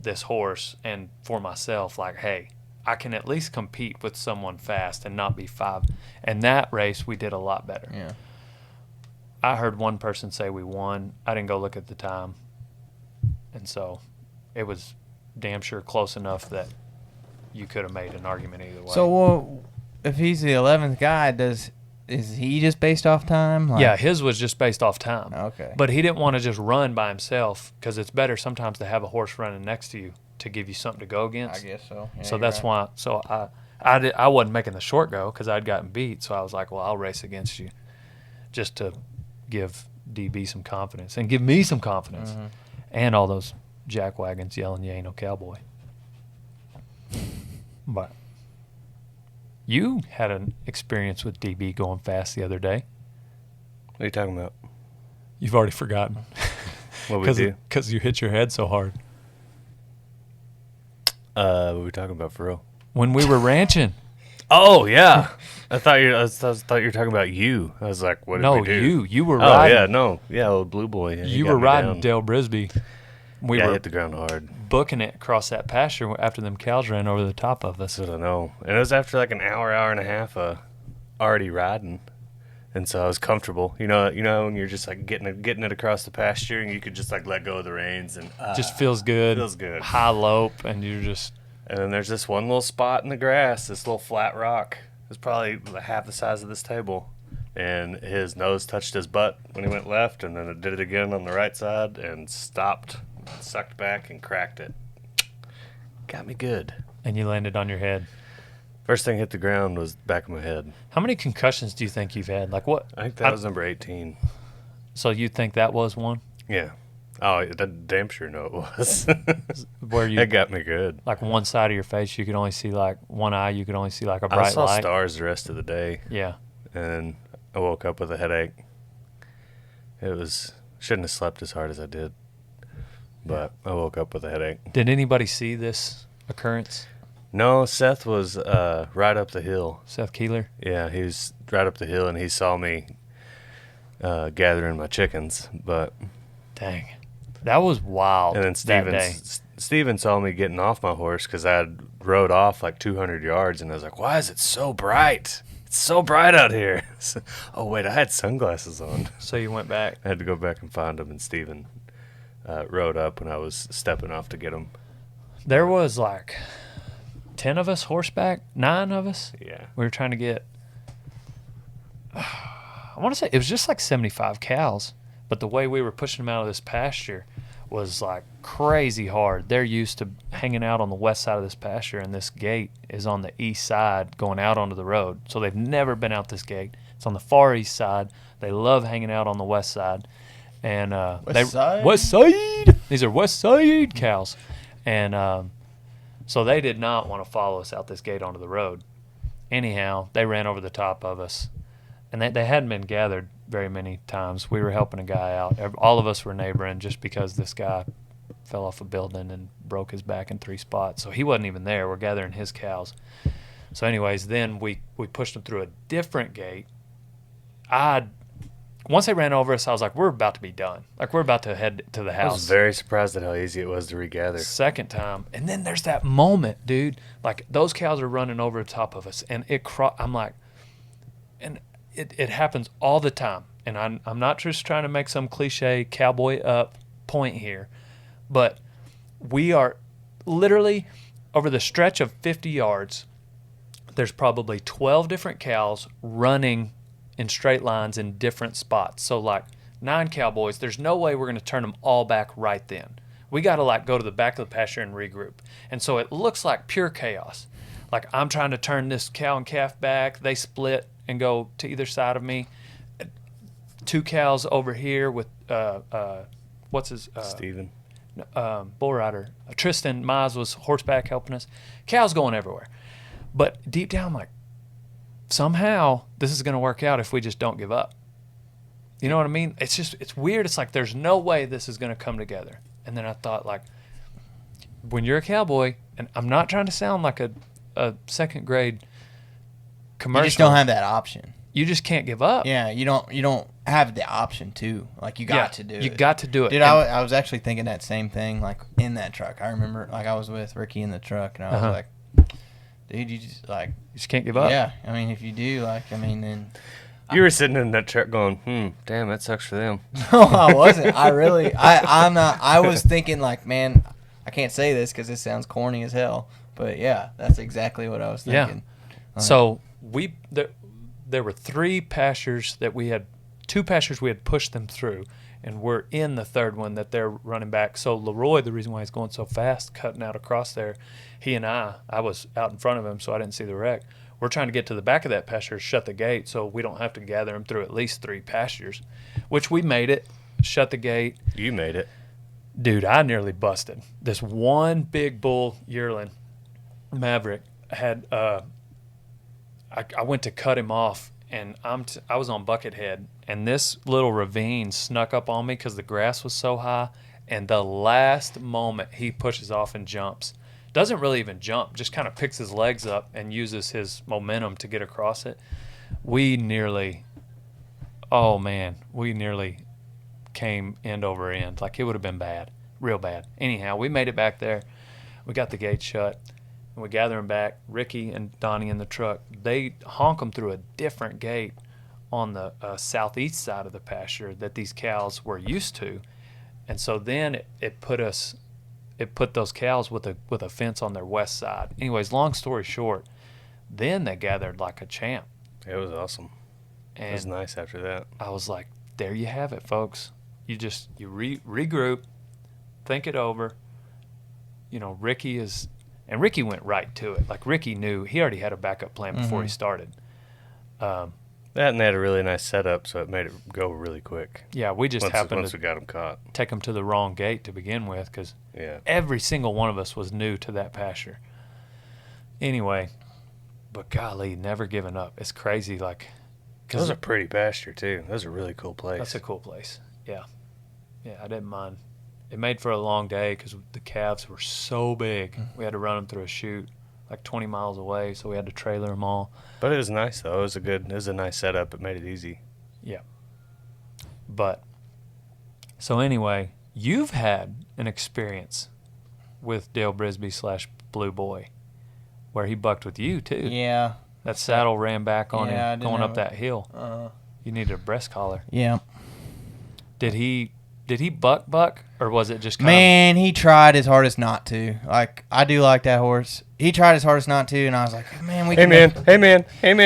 this horse and for myself, like, hey, I can at least compete with someone fast and not be 5. And that race, we did a lot better. Yeah. I heard one person say we won. I didn't go look at the time. And so it was damn sure close enough that you could have made an argument either way. So, if he's the 11th guy, is he just based off time? Yeah, his was just based off time. Okay. But he didn't want to just run by himself because it's better sometimes to have a horse running next to you to give you something to go against. I guess so. Yeah, So that's why. So I wasn't making the short go because I'd gotten beat. So I was like, well, I'll race against you just to give DB some confidence and give me some confidence. Mm-hmm. And all those jackwagons yelling, you ain't no cowboy. But you had an experience with DB going fast the other day. What are you talking about? You've already forgotten. What we do? Because you hit your head so hard. What were we talking about for real? When we were ranching. Oh yeah, I thought you were talking about you. I was like, what did we do? You were riding. Old Blue Boy. Yeah, You were riding Dale Brisby. We were hit the ground hard. booking it across that pasture after them cows ran over the top of us. I don't know. And it was after like an hour and a half of already riding. And so I was comfortable. You know when you're just like getting it across the pasture and you could just like let go of the reins and Just feels good. Feels good. High lope and you're just. And then there's this one little spot in the grass, this little flat rock. It's probably half the size of this table. And his nose touched his butt when he went left, and then it did it again on the right side and stopped, sucked back, and cracked it. Got me good. And you landed on your head. First thing hit the ground was the back of my head. How many concussions do you think you've had? Like what? I think that was number 18. So you think that was one? Yeah. Oh, damn sure no it was. Where you? That got me good. Like one side of your face, you could only see like one eye. You could only see like a bright I saw light. stars the rest of the day. Yeah. And I woke up with a headache. Shouldn't have slept as hard as I did. But I woke up with a headache. Did anybody see this occurrence? No, Seth was right up the hill. Seth Keeler? Yeah, he was right up the hill, and he saw me gathering my chickens. But Dang. That was wild. and then Steven saw me getting off my horse because I had rode off like 200 yards, and I was like, why is it so bright? It's so bright out here. Oh, wait, I had sunglasses on. So you went back. I had to go back and find them, and Steven rode up when I was stepping off to get them. There was like 10 of us horseback, 9 of us. Yeah. We were trying to get, I want to say it was just like 75 cows, but the way we were pushing them out of this pasture was like crazy hard. They're used to hanging out on the west side of this pasture, and this gate is on the east side going out onto the road. So they've never been out this gate. It's on the far east side. They love hanging out on the west side. And West side? West side. These are west side cows. And so they did not want to follow us out this gate onto the road. Anyhow, they ran over the top of us. And they hadn't been gathered very many times. We were helping a guy out. All of us were neighboring just because this guy fell off a building and broke his back in 3 spots. So he wasn't even there. We're gathering his cows. So anyways, then we pushed them through a different gate. Once they ran over us, I was like, we're about to be done. Like, we're about to head to the house. I was very surprised at how easy it was to regather. Second time. And then there's that moment, dude. Like, those cows are running over the top of us. And I'm like, and it happens all the time. And I'm not just trying to make some cliche cowboy up point here. But we are literally, over the stretch of 50 yards, there's probably 12 different cows running in straight lines in different spots. So like 9 cowboys. There's no way we're going to turn them all back right then. We got to like go to the back of the pasture and regroup. And so it looks like pure chaos. Like I'm trying to turn this cow and calf back. They split and go to either side of me. 2 cows over here with what's his Steven. bull rider. Tristan Mize was horseback helping us. Cows going everywhere. But deep down, I'm like, somehow this is going to work out if we just don't give up. You know what I mean? It's weird. It's like there's no way this is going to come together. And then I thought, like, when you're a cowboy, and I'm not trying to sound like a second grade commercial. You just don't have that option. You just can't give up. Yeah, you don't have the option to. Like, you got to do it. You got to do it. Dude, I was actually thinking that same thing, like, in that truck. I remember, like, I was with Ricky in the truck, and I was like, dude, you just can't give up. Yeah, I mean, if you do, like, I mean, then... You were sitting in that truck going, damn, that sucks for them. No, I wasn't. I'm not. I was thinking, like, man, I can't say this because it sounds corny as hell. But, yeah, that's exactly what I was thinking. Yeah. So, there were 3 pastures that we had, 2 pastures we had pushed them through, and we're in the 3rd one that they're running back. So, Leroy, the reason why he's going so fast, cutting out across there, he and I was out in front of him, so I didn't see the wreck. We're trying to get to the back of that pasture, shut the gate, so we don't have to gather them through at least 3 pastures, which we made it, shut the gate. You made it. Dude, I nearly busted. This one big bull yearling, Maverick, had I went to cut him off, and I was on Buckethead, and this little ravine snuck up on me because the grass was so high, and the last moment he pushes off and jumps. Doesn't really even jump, just kind of picks his legs up and uses his momentum to get across it. We nearly came end over end. Like, it would have been bad, real bad. Anyhow, we made it back there. We got the gate shut, and we gather them back. Ricky and Donnie in the truck, they honk them through a different gate on the southeast side of the pasture that these cows were used to. And so then it put those cows with a fence on their west side. Anyways, long story short, then they gathered like a champ. It was awesome. And it was nice after that. I was like, there you have it, folks. You regroup, think it over. You know, Ricky went right to it. Like, Ricky knew, he already had a backup plan before he started. That, and they had a really nice setup, so it made it go really quick. Yeah, we just happened once we got them caught. Take them to the wrong gate to begin with, because every single one of us was new to that pasture. Anyway, but golly, never giving up. It's crazy. Like, That was a pretty pasture, too. That was a really cool place. That's a cool place. Yeah. Yeah, I didn't mind. It made for a long day because the calves were so big. We had to run them through a chute like 20 miles away, so we had to trailer them all. But it was nice, though. It was a nice setup. It made it easy. Yeah. But, so anyway, you've had an experience with Dale Brisby / Blue Boy where he bucked with you, too. Yeah. That saddle ran back on him going up that hill. You needed a breast collar. Yeah. Did he buck, or was it just kind Man, he tried his hardest not to. Like, I do like that horse. He tried his hardest not to, and I was like, man, we can... Hey, man. I'm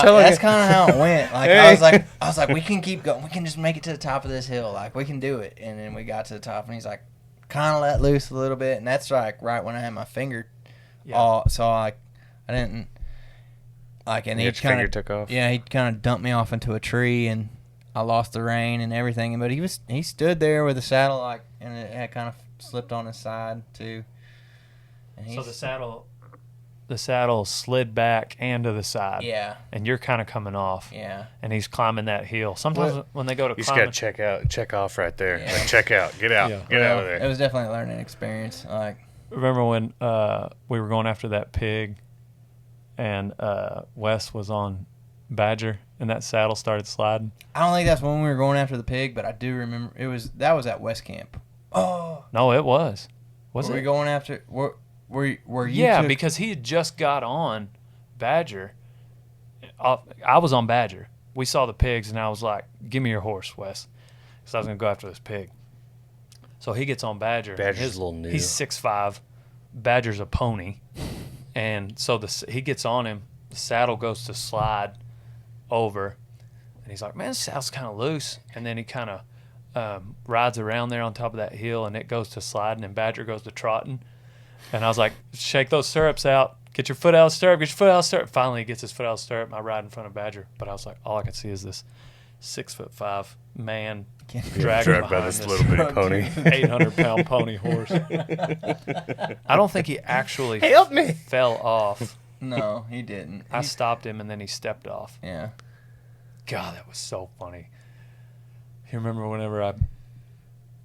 telling you. That's kind of how it went. Like, Hey. I was like, we can keep going. We can just make it to the top of this hill. Like, we can do it. And then we got to the top, and he's like, kind of let loose a little bit. And that's, like, right when I had my finger all... So, like, I didn't... Like, and he kind of took off. Yeah, he kind of dumped me off into a tree, and I lost the rein and everything. But he stood there with the saddle, like, and it had kind of slipped on his side too. And so the saddle slid back and to the side. Yeah. And you're kind of coming off. Yeah. And he's climbing that hill. Sometimes when they go to You climb, just got to check off right there. Yeah. Like, check out. Get out. Yeah. Get out of there. It was definitely a learning experience. Like, remember when we were going after that pig, and Wes was on Badger, and that saddle started sliding? I don't think that's when we were going after the pig, but I do remember that was at West Camp. Oh. No, it was. Was were it? we going after? Were you? Yeah, because he had just got on Badger. I was on Badger. We saw the pigs, and I was like, "Give me your horse, Wes," because I was gonna go after this pig. So he gets on Badger. Badger's a little new. He's 6'5". Badger's a pony, and so he gets on him. The saddle goes to slide over, and he's like, "Man, this saddle's kind of loose." And then he kind of rides around there on top of that hill, and it goes to sliding, and Badger goes to trotting. And I was like, shake those stirrups out. Get your foot out of the stirrup. Get your foot out of the stirrup. Finally, he gets his foot out of the stirrup, and I ride in front of Badger. But I was like, all I could see is this 6'5" man dragging Dragged by behind this little bitty pony. 800-pound pony horse. I don't think he actually Help me. fell off. No, he didn't. I stopped him, and then he stepped off. Yeah. God, that was so funny. You remember whenever I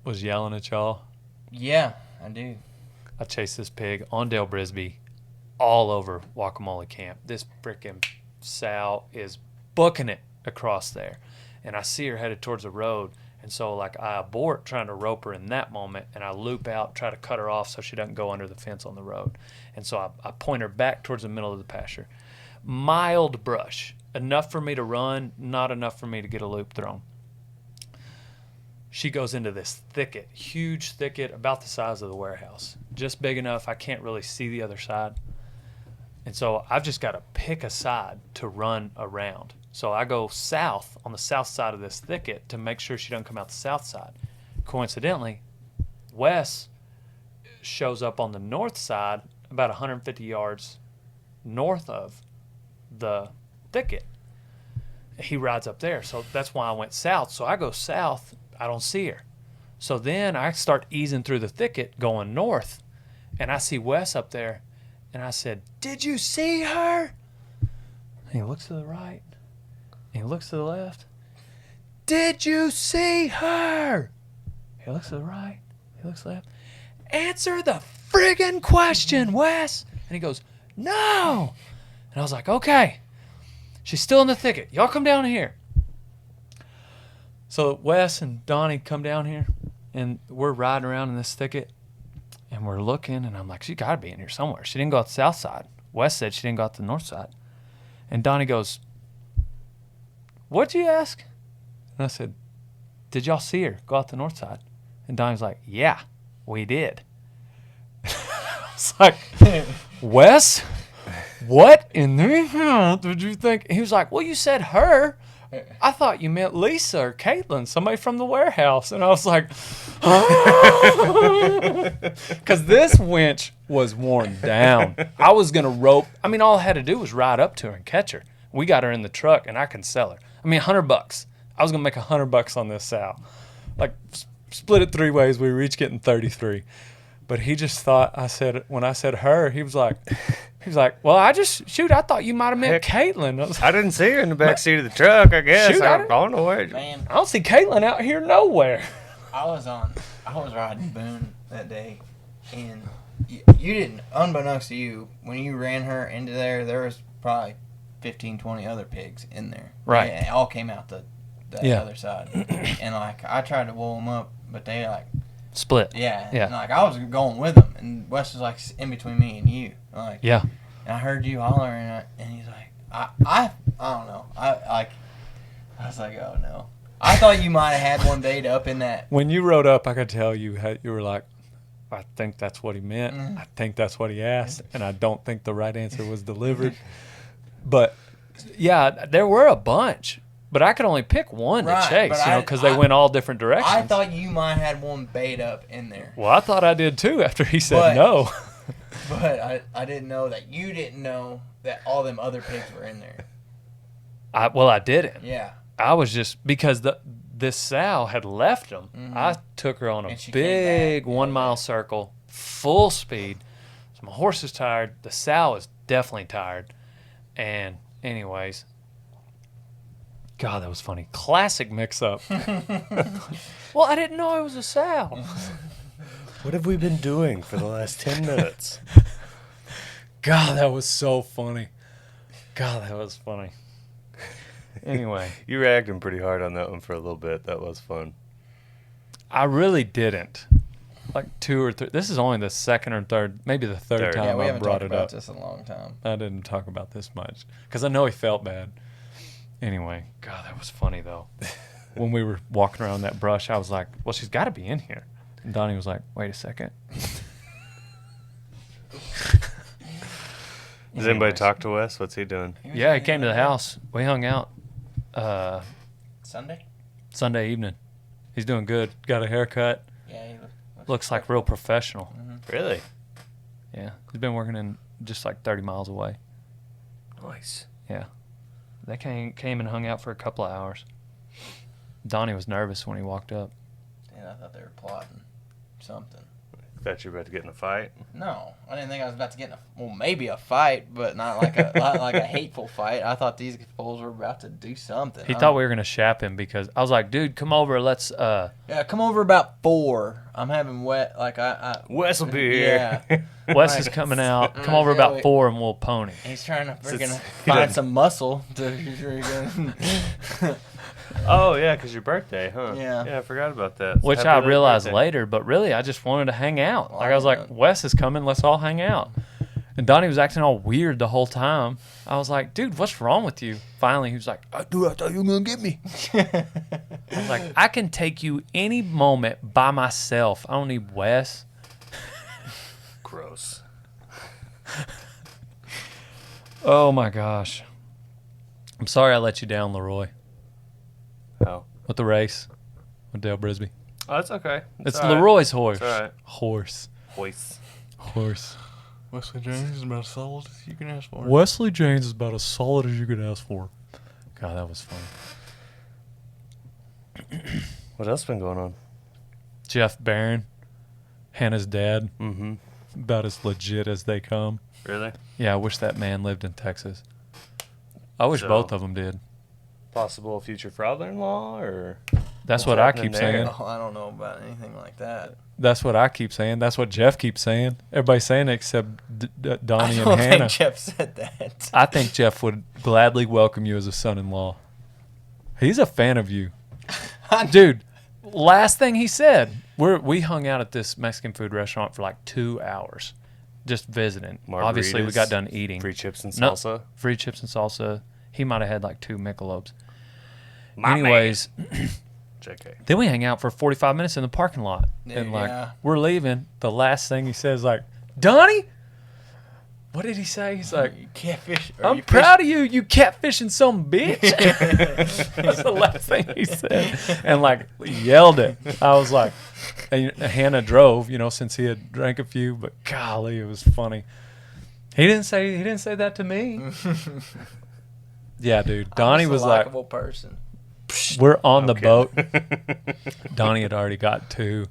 was yelling at y'all? Yeah, I do. I chased this pig on Dale Brisby all over Guacamole Camp. This frickin' sow is booking it across there. And I see her headed towards the road. And so, like, I abort trying to rope her in that moment, and I loop out, try to cut her off so she doesn't go under the fence on the road. And so I point her back towards the middle of the pasture. Mild brush. Enough for me to run, not enough for me to get a loop thrown. She goes into this thicket, huge thicket, about the size of the warehouse. Just big enough I can't really see the other side. And so I've just got to pick a side to run around. So I go south on the south side of this thicket to make sure she doesn't come out the south side. Coincidentally, Wes shows up on the north side about 150 yards north of the thicket. He rides up there. So that's why I went south. So I go south. I don't see her. So then I start easing through the thicket going north. And I see Wes up there. And I said, "Did you see her?" And he looks to the right. And he looks to the left. "Did you see her?" He looks to the right. He looks left. "Answer the friggin' question, Wes." And he goes, "No." And I was like, okay. She's still in the thicket. Y'all come down here. So Wes and Donnie come down here, and we're riding around in this thicket, and we're looking, and I'm like, she got to be in here somewhere. She didn't go out the south side. Wes said she didn't go out the north side. And Donnie goes, "What'd you ask?" And I said, "Did y'all see her go out the north side?" And Donnie's like, "Yeah, we did." I was like, "Wes, what in the hell did you think?" He was like, "Well, you said her. I thought you meant Lisa or Caitlin, somebody from the warehouse." And I was like, because this winch was worn down. I was going to rope. I mean, all I had to do was ride up to her and catch her. We got her in the truck, and I can sell her. I mean, $100. I was going to make $100 on this sow. Like, split it 3 ways. We were each getting 33. But he just thought, when I said her, he was like, "Well, I thought you might have meant Caitlin." I didn't see her in the back seat of the truck, I guess. Shoot, I don't know where. Man, I don't see Caitlin out here nowhere. I was riding Boone that day, and you didn't, unbeknownst to you, when you ran her into there was probably 15, 20 other pigs in there. Right. And it all came out the Yeah. other side. And, like, I tried to wool them up, but they, like, Split. yeah. Yeah. And, like, I was going with them, and Wes was, like, in between me and you. Like, Yeah. and I heard you hollering, and he's like, I don't know. I was like, oh, no. I thought you might have had one bait up in that. When you rode up, I could tell you were like, "I think that's what he meant. I think that's what he asked, and I don't think the right answer was delivered." But, yeah, there were a bunch. But I could only pick one Right, to chase, but because they went all different directions. I thought you might have had one bait up in there. Well, I thought I did too after he said no. But I didn't know that you didn't know that all them other pigs were in there. I didn't. Yeah. I was just, because this sow had left them. I took her on a And she big came back. 1 mile circle, full speed. So my horse is tired. The sow is definitely tired. And anyways, God, that was funny. Classic mix-up. Well, I didn't know it was a sow. What have we been doing for the last 10 minutes? God, that was so funny. God, that was funny. Anyway, You ragged him pretty hard on that one for a little bit. That was fun. I really didn't. Like 2 or 3. This is only the second or third, maybe the third Third. time Yeah, we I haven't brought talked it about up. this in a long time. I didn't talk about this much because I know he felt bad. Anyway, God, that was funny though. When we were walking around that brush, I was like, "Well, she's got to be in here." And Donnie was like, "Wait a second." Does anybody talk to Wes? What's he doing? Yeah, he came to the house. We hung out Sunday? Sunday evening. He's doing good. Got a haircut. Yeah, he Looks like real professional. Really? Yeah. He's been working in just like 30 miles away. Nice. Yeah. They came and hung out for a couple of hours. Donnie was nervous when he walked up. And I thought they were plotting something. Bet you're about to get in a fight. No, I didn't think I was about to get in maybe a fight, but not like a hateful fight. I thought these fools were about to do something. He thought we were going to shap him because I was like, dude, come over. Let's. Yeah, come over about 4. I'm having wet. Wes will be here. Yeah. Wes is coming out. Come over about 4 and we'll pony. He's trying to freaking He find doesn't- some muscle to freaking. Oh, yeah, because your birthday, huh? Yeah. Yeah, I forgot about that. So Which happy I late realized birthday. later, but really I just wanted to hang out. Well, Like I was like, yeah. Wes is coming, let's all hang out. And Donnie was acting all weird the whole time. I was like, dude, what's wrong with you? Finally, he was like, dude, I thought you were going to get me. I was like, I can take you any moment by myself. I don't need Wes. Gross. Oh my gosh. I'm sorry I let you down, Leroy, Oh. with the race with Dale Brisby. Oh, that's okay. It's all right. Leroy's horse. It's all right. Horse. Hoist. Horse. Wesley James is about as solid as you can ask for. Wesley James is about as solid as you could ask for. God, that was funny. What else been going on? Jeff Barron, Hannah's dad, Mm-hmm. about as legit as they come. Really? Yeah, I wish that man lived in Texas. I wish So- both of them did. Possible future father-in-law, or That's What's what I happening keep there? saying. Oh, I don't know about anything like that. That's what I keep saying. That's what Jeff keeps saying. Everybody's saying it except Donnie I and don't Hannah. think Jeff said that. I think Jeff would gladly welcome you as a son-in-law. He's a fan of you. Dude, last thing he said, we hung out at this Mexican food restaurant for like 2 hours just visiting. Obviously, we Margaritas, got done eating. free chips and No, salsa. free chips and salsa. He might have had like 2 Michelobes. My Anyways, JK. then we hang out for 45 minutes in the parking lot. And like, Yeah. we're leaving. The last thing he says, like, Donnie? What did he say? He's like, You catfish. or I'm you proud of you, you catfishing some bitch. That's the last thing he said. And like yelled it. I was like, and Hannah drove, since he had drank a few, but golly, it was funny. He didn't say that to me. Yeah, dude. Donnie was a like, likable person. we're on the Okay. boat. Donnie had already got 2.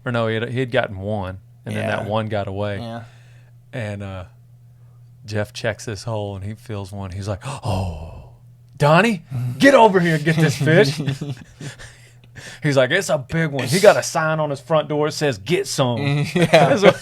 Or no, he had gotten 1. And then that Yeah. 1 got away. Yeah. And Jeff checks this hole and he feels one. He's like, oh, Donnie, get over here and get this fish. He's like, it's a big one. He got a sign on his front door that says, get some. Yeah. That's what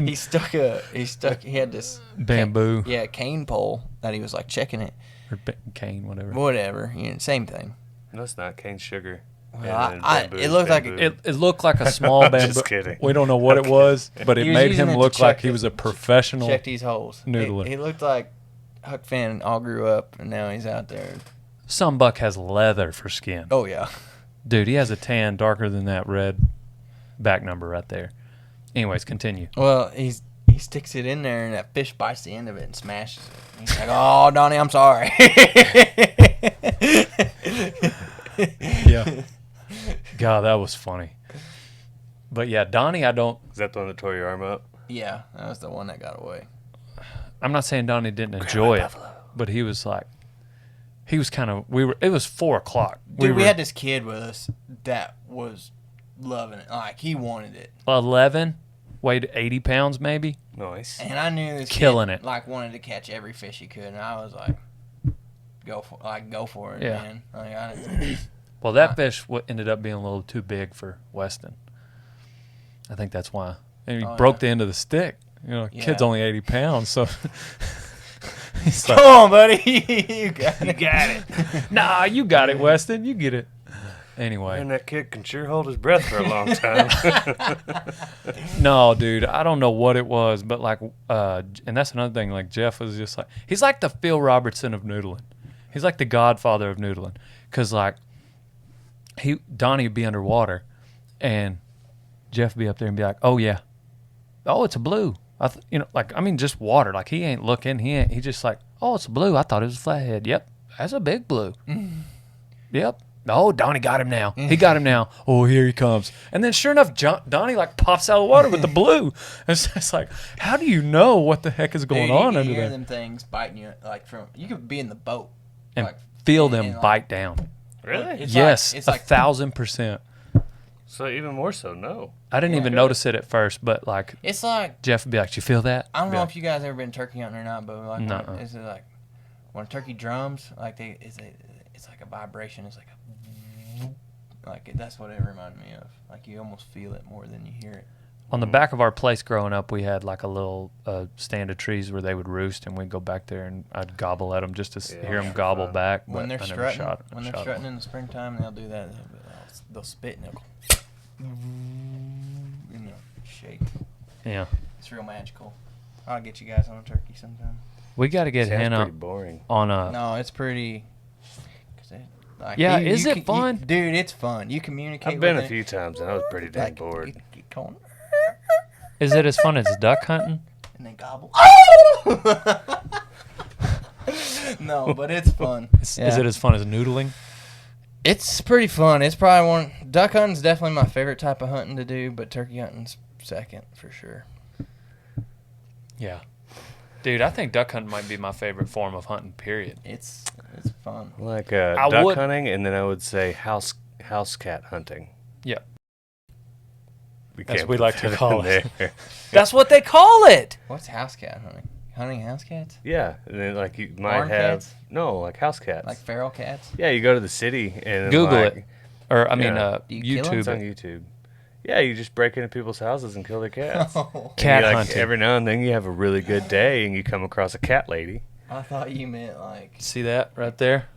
he said. He had this Bamboo. cane pole that he was like checking it. Or cane, whatever. Whatever. Same thing. No, it's not cane sugar. Well, And then I- bamboo it is looked like bamboo. It looked like a small bamboo. Just kidding. We don't know what it was, but it He was made using him it to look like check he it. was a professional. Check these holes. Noodler. He looked like Huck Finn all grew up and now he's out there. Some buck has leather for skin. Oh yeah. Dude, he has a tan darker than that red back number right there. Anyways, continue. Well, he sticks it in there and that fish bites the end of it and smashes it. He's like, "Oh, Donnie, I'm sorry." Yeah. God, that was funny. But yeah, Donnie, Is that the one that tore your arm up? Yeah, that was the one that got away. I'm not saying Donnie didn't enjoy it, but he was like, it was 4:00. Dude, we had this kid with us that was loving it. Like, he wanted it. 11, weighed 80 pounds maybe. Nice. And I knew this Killing kid, it. like, wanted to catch every fish he could. And I was like, go for it, Yeah. man. Like, Well, that fish ended up being a little too big for Weston. I think that's why. And he broke the end of the stick. Kid's Yeah. only 80 pounds, so he's Come like, on, buddy. You got it. Got it. nah, you got it, Weston. You get it. Anyway. And that kid can sure hold his breath for a long time. No, dude, I don't know what it was, but like, and that's another thing. Like Jeff was just like, he's like the Phil Robertson of noodling. He's like the Godfather of noodling, cause like, Donnie would be underwater, and Jeff would be up there and be like, oh yeah, oh it's a blue. Just water. Like he ain't looking. He just like, oh it's a blue. I thought it was a flathead. Yep, that's a big blue. Yep. Oh, Donnie got him now. He got him now. Oh, here he comes. And then sure enough, Donnie like pops out of the water with the blue. It's just like, how do you know what the heck is going Dude, on you can under hear there? them things biting you. Like you could be in the boat And like, feel and- them and, like, bite down. Really? It's Yes, like, it's 1,000%. So even more so, no. I didn't Yeah. even notice it at first, but like It's like Jeff would be like, "You feel that?" I don't Be know like, if you guys ever been turkey hunting or not, but like Nuh-uh. is it like when a turkey drums, like it's like a vibration. It's like that's what it reminded me of. Like you almost feel it more than you hear it. on the back of our place growing up, we had like a little stand of trees where they would roost, and we'd go back there and I'd gobble at them just to hear them gobble fun. back. When but they're I never strutting, shot when they're them. strutting in the springtime, they'll do that. They'll spit and they'll go, shake. Yeah, It's real magical. I'll get you guys on a turkey sometime. we got to get Sounds Hannah pretty boring. on a. No, it's pretty. Like, Yeah, is it can- fun? dude, it's fun. You communicate. I've been a with it. few times and I was pretty dang Like, bored. you going, Is it as fun as duck hunting? and then gobble. No, but it's fun. Is it as fun as noodling? It's pretty fun. It's probably one. Duck hunting's definitely my favorite type of hunting to do, but turkey hunting's second for sure. Yeah, dude, I think duck hunting might be my favorite form of hunting. Period. It's fun. Like I duck would- hunting, and then I would say house cat hunting. Yeah, We As can't we put like to that call in it. there. that's what they call it. What's house cat hunting? Hunting house cats? Yeah, and then like you might Barn have cats? like house cats. Like feral cats? Yeah, you go to the city and then, Google like, it, or I mean, Yeah. Do you kill 'em? It's YouTube on it. YouTube. Yeah, you just break into people's houses and kill their cats. Oh, Cat And hunting. Every now and then you have a really good day and you come across a cat lady. I thought you meant like. See that right there?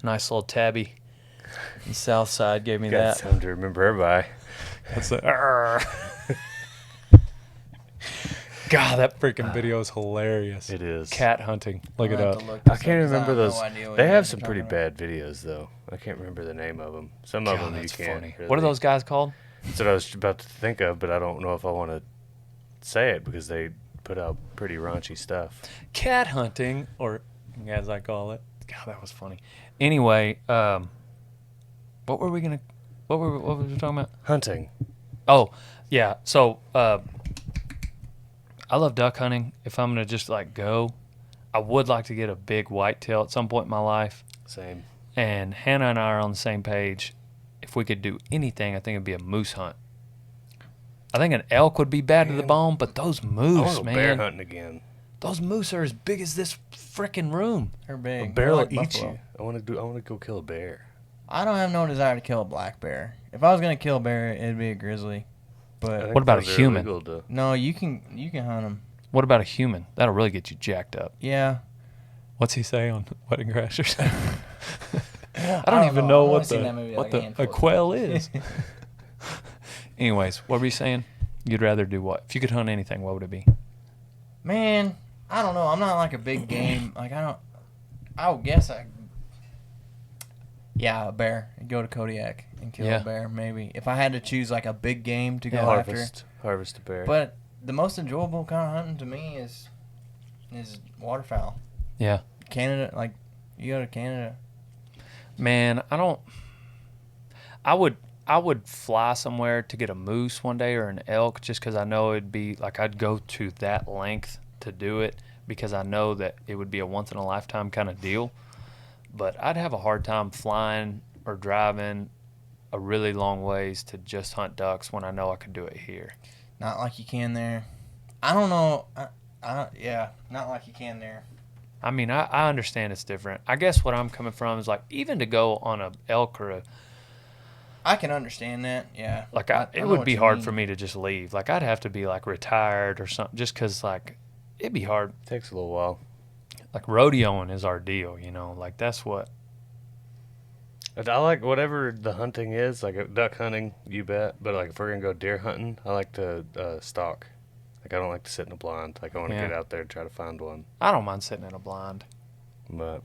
Nice little tabby. The south side gave me Got that. something to remember her by. That's the. God, that freaking video is hilarious. It is. Cat hunting. Look it I'll have up. to look I this up can't 'cause remember have those. no idea what They you have guys are some pretty talking about. bad videos though. I can't remember the name of them. Some of God, them that's you can't. funny. Really. What are those guys called? That's what I was about to think of, but I don't know if I want to say it because they put out pretty raunchy stuff. Cat hunting, or as I call it. God, that was funny. Anyway, what were we gonna? What were we talking about? Hunting. Oh, yeah. So, I love duck hunting. If I'm gonna just like go, I would like to get a big whitetail at some point in my life. Same. And Hannah and I are on the same page. If we could do anything, I think it'd be a moose hunt. I think an elk would be bad to the bone, but those I want moose, to go bear man, hunting again. those moose are as big as this freaking room. They're A big. bear They're will like eat buffalo. you. I want to go kill a bear. I don't have no desire to kill a black bear. If I was gonna kill a bear, it'd be a grizzly. I But think What about a those are human? illegal to- no, you can hunt them. What about a human? That'll really get you jacked up. Yeah. What's he say on Wedding Crashers? I I don't even know I've only what seen that movie like a the handful a of quail times. is. Anyways, what were you saying? You'd rather do what? If you could hunt anything, what would it be? Man, I don't know. I'm not like a big game. Like I would guess yeah, a bear. Go to Kodiak and kill Yeah. a bear maybe. If I had to choose like a big game to go after. Harvest a bear. But the most enjoyable kind of hunting to me is waterfowl. Yeah. Canada, like you go to Canada. Man, I would fly somewhere to get a moose one day or an elk just because I know it'd be like I'd go to that length to do it because I know that it would be a once in a lifetime kind of deal. But I'd have a hard time flying or driving a really long ways to just hunt ducks when I know I could do it here. Not like you can there. I don't know. Yeah, not like you can there. I mean, I understand it's different. I guess what I'm coming from is like even to go on a elk or a I can understand that. Yeah. like I it know would what be you hard mean. for me to just leave. Like I'd have to be like retired or something just because like it'd be hard. Takes a little while. Like rodeoing is our deal, you know. Like that's what. I like whatever the hunting is, like duck hunting, you bet. But like if we're gonna go deer hunting, I like to stalk. Like I don't like to sit in a blind. Like I want to Yeah. get out there and try to find one. I don't mind sitting in a blind. But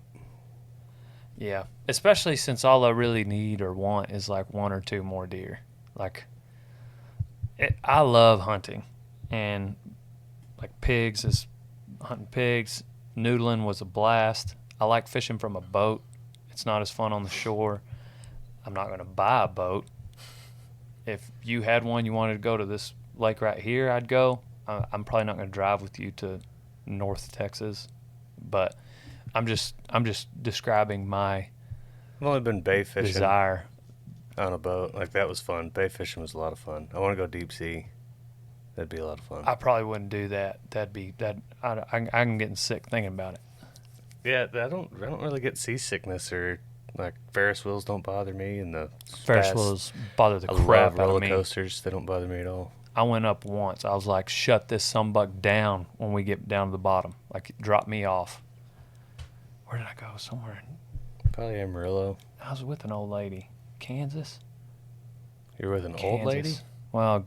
Yeah, especially since all I really need or want is like one or two more deer. Like, I love hunting, and like pigs is hunting pigs. Noodling was a blast. I like fishing from a boat. It's not as fun on the shore. I'm not going to buy a boat. If you had one, you wanted to go to this lake right here, I'd go. I'm probably not going to drive with you to North Texas, but I'm just describing my I've only been bay fishing desire. on a boat. Like, that was fun. Bay fishing was a lot of fun. I want to go deep sea. That'd be a lot of fun. I probably wouldn't do that. I'm getting sick thinking about it. Yeah, I don't really get seasickness, or like Ferris wheels don't bother me, and the Ferris fast- wheels bother the I love crap out roller of me. coasters. They don't bother me at all. I went up once. I was like, shut this sumbug down when we get down to the bottom. Like, drop me off. Where did I go? Somewhere. Probably Amarillo. I was with an old lady. Kansas? You're with an old lady? Kansas. Well,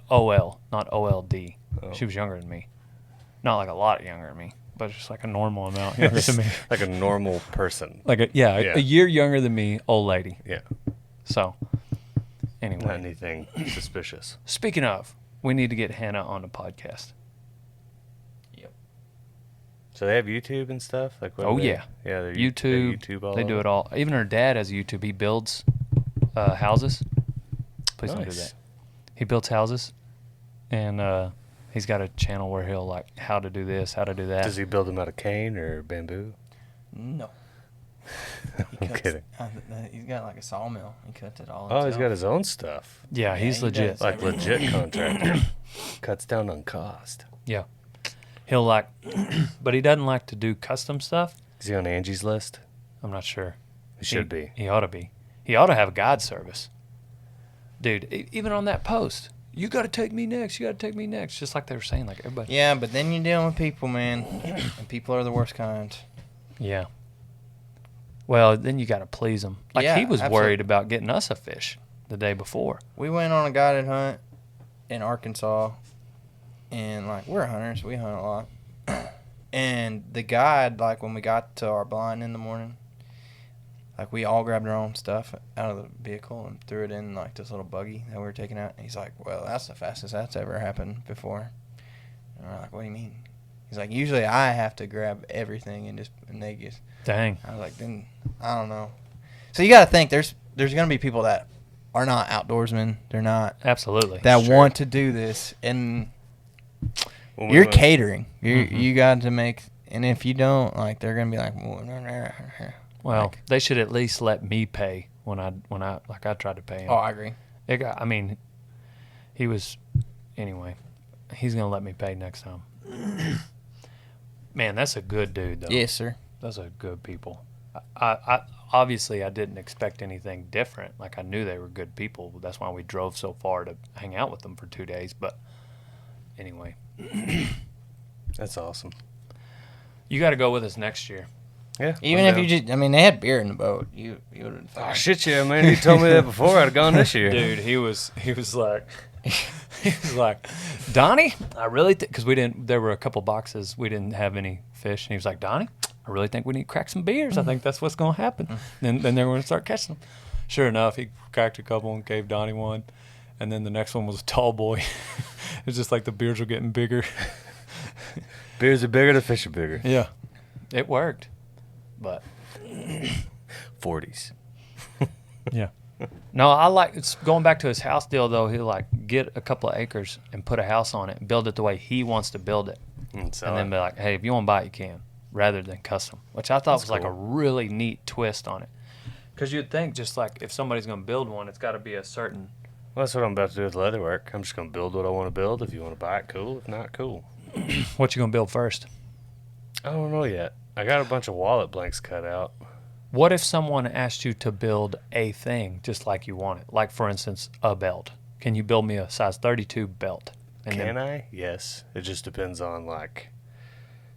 OL, not OLD. Oh. She was younger than me. Not like a lot younger than me, but just like a normal amount younger than me. Like a normal person. Like, a Yeah. year younger than me, old lady. Yeah. So, anyway. Not anything suspicious. Speaking of, we need to get Hannah on the podcast. So they have YouTube and stuff? Like, what Oh, do they- yeah. Yeah, they're YouTube. YouTube all They do over? it all. Even her dad has YouTube. He builds houses. Please don't do Nice. that. He builds houses, and he's got a channel where he'll like how to do this, how to do that. Does he build them out of cane or bamboo? No. I'm kidding. He's got like a sawmill. He cuts it all. Oh, he's himself. got his own stuff. Yeah, he's he legit. does. Like legit contractor. Cuts down on cost. Yeah, he'll like, but he doesn't like to do custom stuff. Is he on Angie's list? I'm not sure. He should be. He ought to be. He ought to have a guide service. Dude, even on that post, you got to take me next. You got to take me next. Just like they were saying, like everybody. Yeah, but then you're dealing with people, man, and people are the worst kind. Yeah. Well, then you got to please them. Like Yeah, he was absolutely. worried about getting us a fish the day before. We went on a guided hunt in Arkansas, and like we're hunters, we hunt a lot. And the guide, like when we got to our blind in the morning, like we all grabbed our own stuff out of the vehicle and threw it in like this little buggy that we were taking out. And he's like, "Well, that's the fastest that's ever happened before." And we're like, "What do you mean?" He's like, "Usually I have to grab everything and they just." Dang. I was like, "Then I don't know." So you got to think there's gonna be people that are not outdoorsmen. They're not Absolutely. that Sure. want to do this, and When we you're went- catering. Mhm. You got to make, and if you don't, like they're gonna be like, Well, like, they should at least let me pay when I tried to pay him. oh, I agree. I mean, he was anyway. He's gonna let me pay next time. Man, that's a good dude though. Yes, sir. Those are good people. I obviously I didn't expect anything different. Like I knew they were good people. That's why we drove so far to hang out with them for 2 days. But anyway, That's awesome. you got to go with us next year. Yeah. Even I'm if you down. just, I mean, they had beer in the boat. You would have. Oh, shit, yeah, man. You told me that before. I'd have gone this year. Dude, he was like, Donnie, I really think, because there were a couple boxes, we didn't have any fish. And he was like, Donnie, I really think we need to crack some beers. I think that's what's going to happen. Then they're going to start catching them. Sure enough, he cracked a couple and gave Donnie one. And then the next one was a tall boy. It's just like the beers were getting bigger. Beers are bigger, the fish are bigger. Yeah, it worked. But 40s. yeah. No, I like it's going back to his house deal though. He'll like get a couple of acres and put a house on it and build it the way he wants to build it. And And then be like, hey, if you want to buy it, you can, rather than custom, which I thought That's was like a cool. really neat twist on it. Because you'd think just like if somebody's going to build one, it's got to be a certain. Well, that's what I'm about to do with Leatherwork. I'm just going to build what I want to build. If you want to buy it, cool. If not, cool. What you going to build first? I don't know yet. I got a bunch of wallet blanks cut out. What if someone asked you to build a thing just like you want it? Like, for instance, a belt. Can you build me a size 32 belt? And Can then, I? Yes. It just depends on, like,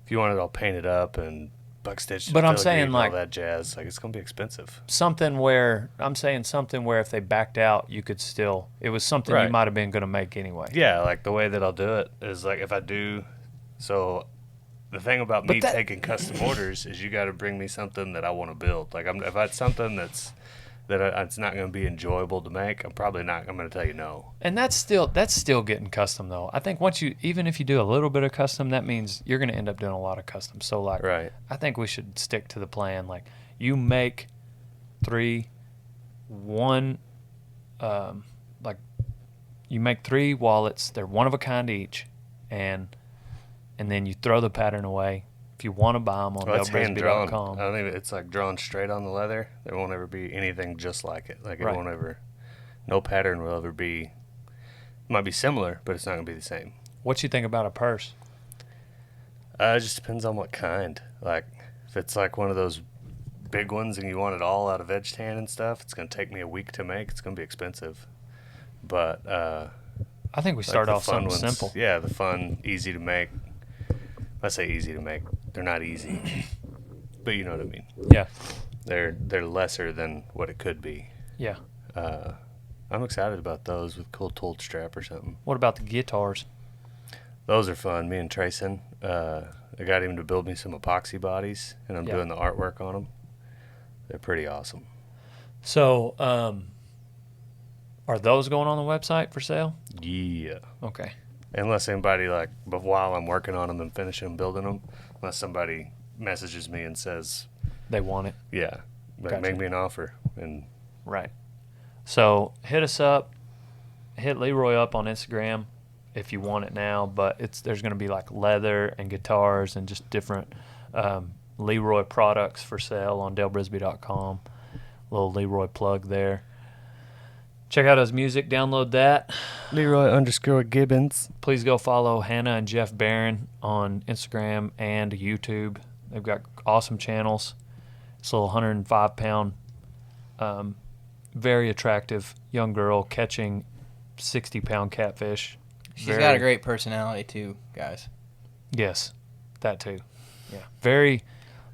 if you want it all painted up and buck stitched. But I'm filigree saying, and like- all that jazz. Like, it's going to be expensive. something where if they backed out, you could still. It was something you Right. might have been going to make anyway. Yeah, like, the way that I'll do it is, like, if I do. So, the thing about me But that- taking custom orders is you got to bring me something that I want to build. Like, if it's something it's not going to be enjoyable to make, I'm going to tell you no. And that's still getting custom though. I think even if you do a little bit of custom, that means you're going to end up doing a lot of custom. So like, Right. I think we should stick to the plan. Like, you make 3 one, like you make 3 wallets. They're one of a kind each, and then you throw the pattern away. If you want to buy them on It's hand drawn. DaleBrisby.com. I don't even. It's like drawn straight on the leather. There won't ever be anything just like it. Like it Right. won't ever. No pattern will ever be. It might be similar, but it's not gonna be the same. What you think about a purse? It just depends on what kind. Like if it's like one of those big ones and you want it all out of edge tan and stuff, it's gonna take me a week to make. It's gonna be expensive. But I think we like start the off fun something ones, simple. Yeah, the fun, easy to make. I say easy to make. They're not easy, but you know what I mean. Yeah, They're lesser than what it could be. yeah. I'm excited about those with cool tooled strap or something. What about the guitars? Those are fun. Me and Trayson, I got him to build me some epoxy bodies, and I'm Yeah. doing the artwork on them. They're pretty awesome. So, are those going on the website for sale? Yeah. Okay. Unless anybody, like, but while I'm working on them and finishing them, building them, unless somebody messages me and says, They want it. yeah, like, Gotcha. make me an offer. And Right. So hit us up. Hit Leroy up on Instagram if you want it now. But there's going to be like leather and guitars and just different Leroy products for sale on DaleBrisby.com. Little Leroy plug there. Check out his music. Download that. Leroy_Gibbons. Please go follow Hannah and Jeff Barron on Instagram and YouTube. They've got awesome channels. It's a little 105-pound, very attractive young girl catching 60-pound catfish. She's got a great personality too, guys. Yes, that too. Yeah, very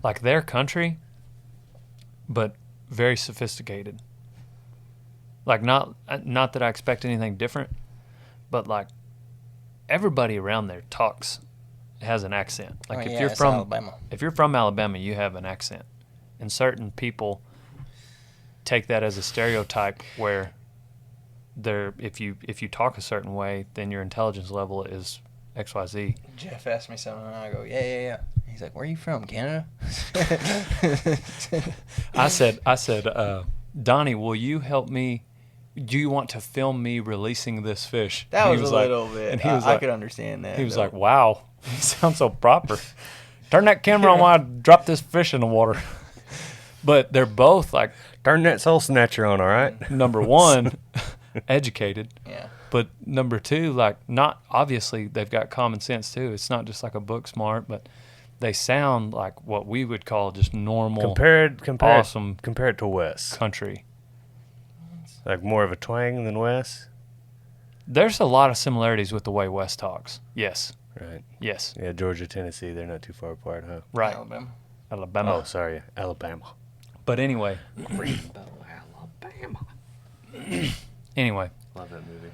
like their country, but very sophisticated. Like not that I expect anything different, but like everybody around there has an accent. Like if you're it's from Alabama. if you're from Alabama, you have an accent, and certain people take that as a stereotype where if you talk a certain way, then your intelligence level is XYZ. Jeff asked me something, and I go, yeah. He's like, where are you from, Canada? I said, Donnie, will you help me? Do you want to film me releasing this fish? That And he was a like- little bit. And he I, was I like, could understand that. he was though. like, wow, he sounds so proper. Turn that camera on while I drop this fish in the water. But they're both like, Turn that soul snatcher on, all right? number one, educated. yeah. But number two, like not obviously they've got common sense too. It's not just like a book smart, but they sound like what we would call just normal Compare awesome it to Wes. country. Like more of a twang than Wes. There's a lot of similarities with the way Wes talks. Yes. Right. Yes. Yeah, Georgia, Tennessee, they're not too far apart, huh? Right. Alabama. Alabama. Oh, sorry, Alabama. But anyway. Anyway. Love that movie.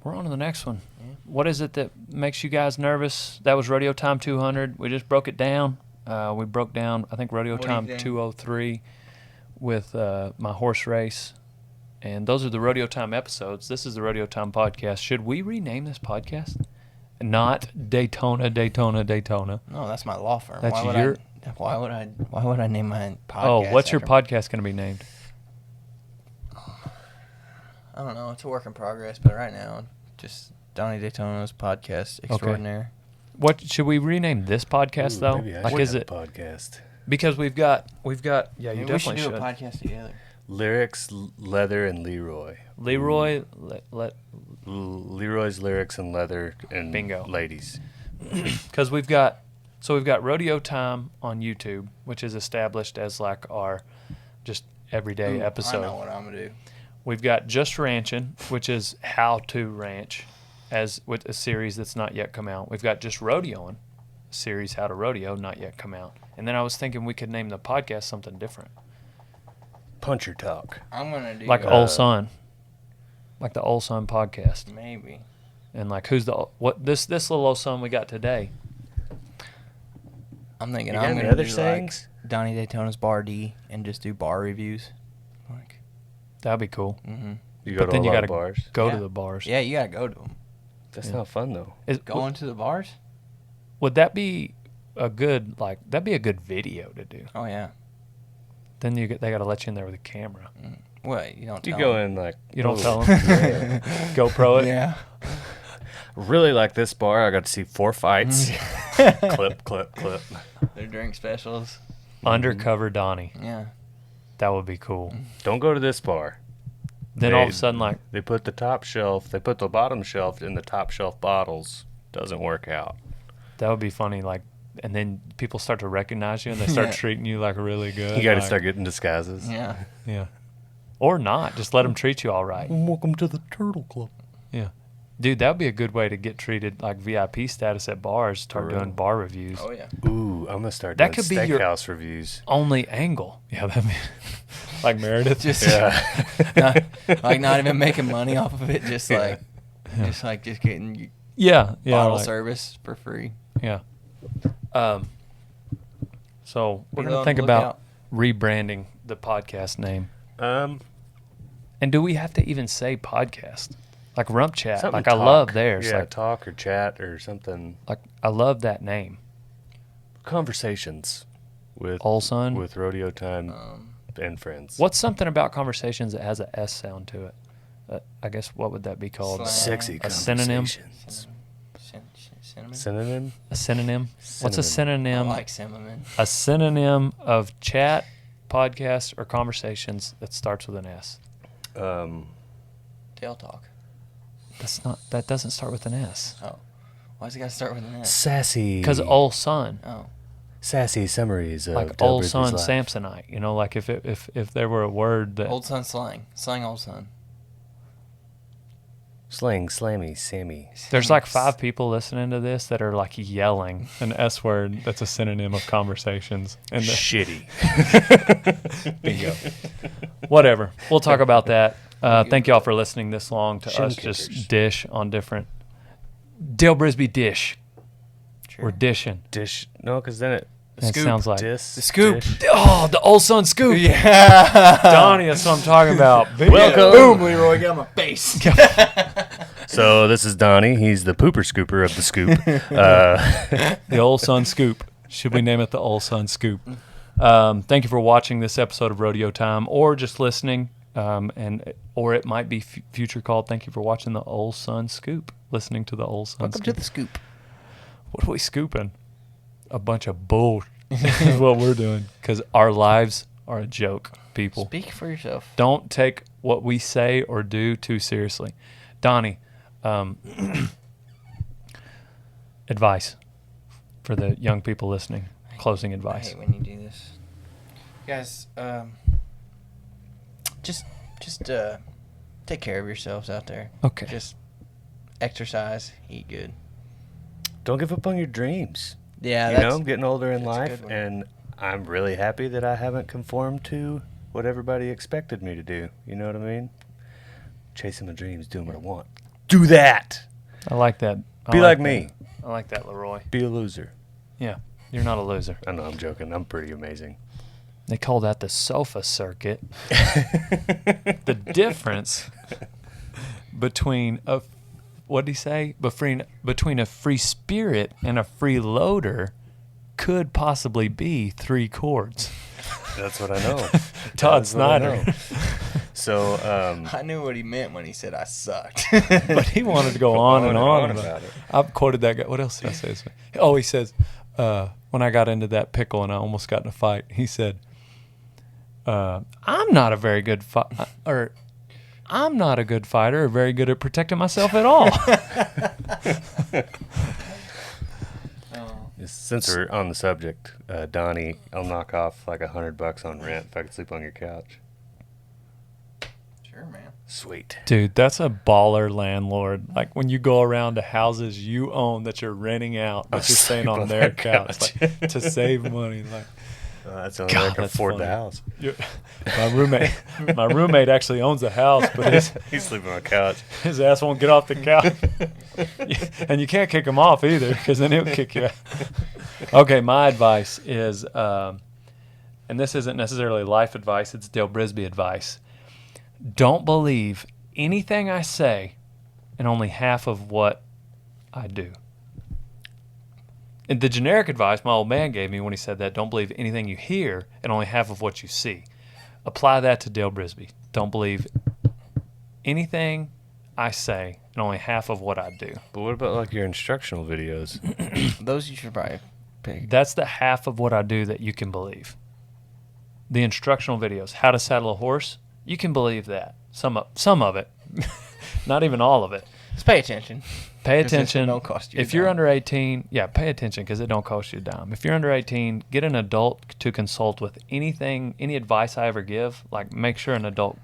We're on to the next one. What is it that makes you guys nervous? That was Rodeo Time 200. We just broke it down. We broke down, I think, Rodeo What do you Time think? 203 with my horse race. And those are the Rodeo Time episodes. This is the Rodeo Time podcast. Should we rename this podcast? Not Daytona. No, that's my law firm. That's Why would I name my podcast? Oh, what's your after- podcast going to be named? I don't know. It's a work in progress, but right now, just Donnie Daytona's podcast extraordinaire. What should we rename this podcast though? Maybe I Like, should is have it a podcast. because we've got? Yeah, you Maybe we definitely should should. do a podcast together. Lyrics, Leather, and Leroy. Leroy, Leroy's lyrics and leather and Bingo. ladies. because we've got Rodeo Time on YouTube, which is established as like our just everyday Ooh, episode. I know what I'm gonna do. We've got Just Ranching, which is how to ranch, as with a series that's not yet come out. We've got Just Rodeoing, a series How to Rodeo, not yet come out. And then I was thinking we could name the podcast something different, Puncher Talk. I'm gonna do like Old Son, like the Old Son podcast, maybe. and like who's this little old son we got today? I'm thinking You got I'm any gonna other do sayings? like Donnie Daytona's Bar D and just do bar reviews. Like, That'd be cool. You go But to then a you lot gotta of bars. go to Yeah. the bars. yeah, you gotta go to them. That's Yeah. not fun though. Going to the bars? Would that be a good that'd be a good video to do? Oh yeah. Then they got to let you in there with a camera. What? You don't You tell go them. in like, You don't "Oh, tell them. GoPro it. Yeah. really like this bar. I got to see 4 fights. Clip, clip, clip. Their drink specials. Undercover Donnie. Yeah. That would be cool. Don't go to this bar. Then all of a sudden, like, They put the bottom shelf in the top shelf bottles. Doesn't work out. that would be funny. Like, and then people start to recognize you and they start Yeah. treating you like really good. You got to like, start getting disguises. Yeah. Yeah. Or not. Just let them treat you all right. Welcome to the Turtle Club. Yeah. Dude, that would be a good way to get treated like VIP status at bars. Start For real. doing bar reviews. Oh yeah. Ooh, I'm gonna start That doing could be your- steakhouse reviews. Only angle. Yeah, that'd be like Meredith. Just Yeah. not even making money off of it. Just just getting Yeah. bottle like- service for free. Yeah. So we're Be gonna on think the about lookout. rebranding the podcast name. Um, And do we have to even say podcast? Like Rump Chat. something Like I talk. love theirs. Yeah, Like talk or chat or something. I love that name. Conversations with Olson. with Rodeo Time Um, and friends. What's something about conversations that has a S sound to it? I guess what would that be called? Slang. Sexy A synonym? conversations. cinnamon. Synonym? A synonym? What's a I synonym? like cinnamon. A synonym of chat, podcast, or conversations that starts with an S. Tail talk. That doesn't start with an S. Oh, why's it got to start with an S? Sassy. Because old son, Oh, Sassy summaries of like Del old Brisby's son life. Samsonite. You know, like if there were a word that old son slang. Slang old son. Slang, slammy, Sammy. there's like 5 people listening to this that are like yelling an S word that's a synonym of conversations. And Shitty. bingo. Whatever. We'll talk about that. Thank y'all for listening this long to Shin us kickers. just dish on different. Dale Brisby dish. Sure. We're dishing. Dish. No, because then it. It scoop. sounds like Dis, The scoop. dish. oh, the old son scoop. Yeah. Donnie, that's what I'm talking about. Welcome. Boom, Leroy, get on my face. So this is Donnie. He's the pooper scooper of the scoop. The old son scoop. Should we name it the old son scoop? Thank you for watching this episode of Rodeo Time, or just listening, or it might be future called. Thank you for watching the old son scoop. Listening to the old son. Welcome to scoop. the scoop. What are we scooping? A bunch of bull. Is what we're doing, because our lives are a joke. People, Speak for yourself. don't take what we say or do too seriously. Donnie, advice for the young people listening. Closing I advice. hate when you do this, guys. Just take care of yourselves out there. Okay. Just exercise, eat good. Don't give up on your dreams. Yeah, You that's know, I'm getting older in that's a life, good one. and I'm really happy that I haven't conformed to what everybody expected me to do. You know what I mean? Chasing my dreams, doing what I want. Do that. I like that. I Be like me. that. I like that, Leroy. Be a loser. Yeah, you're not a loser. I know, I'm joking. I'm pretty amazing. They call that the sofa circuit. The difference between what did he say? Between a free spirit and a freeloader could possibly be 3 chords. That's what I know. Todd That's what I Snyder. know. So, I knew what he meant when he said I sucked. But he wanted to go on and on about it. I've quoted that guy. What else did I say? Oh, he says, when I got into that pickle and I almost got in a fight, he said, I'm not a very good I'm not a good fighter or very good at protecting myself at all. since we're on the subject, Donnie, I'll knock off like $100 on rent if I could sleep on your couch. Sure, man. Sweet. Dude, that's a baller landlord. Like when you go around to houses you own that you're renting out, but you're staying sleep on on their their couch like, to save money. Like That's the only way God, I can that's afford funny. the house. My roommate actually owns a house, but He's sleeping on a couch. his ass won't get off the couch. And you can't kick him off either, because then he'll kick you out. Okay, my advice is, and this isn't necessarily life advice, it's Dale Brisby advice. Don't believe anything I say and only half of what I do. And the generic advice my old man gave me when he said that, don't believe anything you hear and only half of what you see. Apply that to Dale Brisby. Don't believe anything I say and only half of what I do. But what about like your instructional videos? Those you should probably pick. That's the half of what I do that you can believe. The instructional videos, how to saddle a horse, you can believe that. Some of it. Not even all of it. Just pay attention. Pay 'Cause attention. It don't cost you a If you're dime. under 18, pay attention because it don't cost you a dime. If you're under 18, get an adult to consult with anything, any advice I ever give. Like, make sure an adult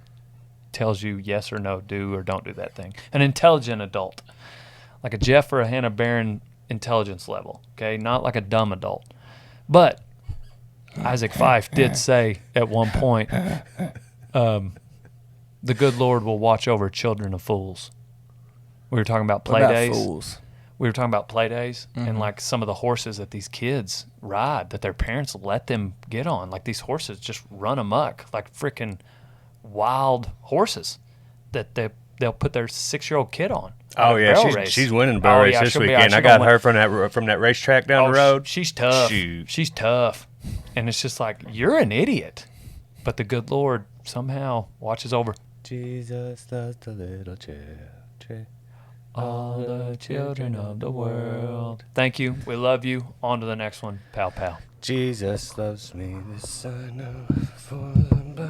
tells you yes or no, do or don't do that thing. An intelligent adult, like a Jeff or a Hannah Barron intelligence level. Okay, not like a dumb adult. But Isaac Fife did say at one point, the good Lord will watch over children of fools. We were talking about play days. Fools? We were talking about play days and like some of the horses that these kids ride that their parents let them get on. Like these horses just run amok, like freaking wild horses that they'll put their 6-year-old kid on. Oh at a yeah, barrel race. she's winning the barrel race this she'll be- weekend. she'll I got go her from that racetrack down the road. She's tough. Shoot. She's tough. And it's just like, you're an idiot. But the good Lord somehow watches over Jesus loves the little children. all the children of the world. Thank you. We love you. On to the next one. Pow, pow. Jesus loves me, the Son of for the bird.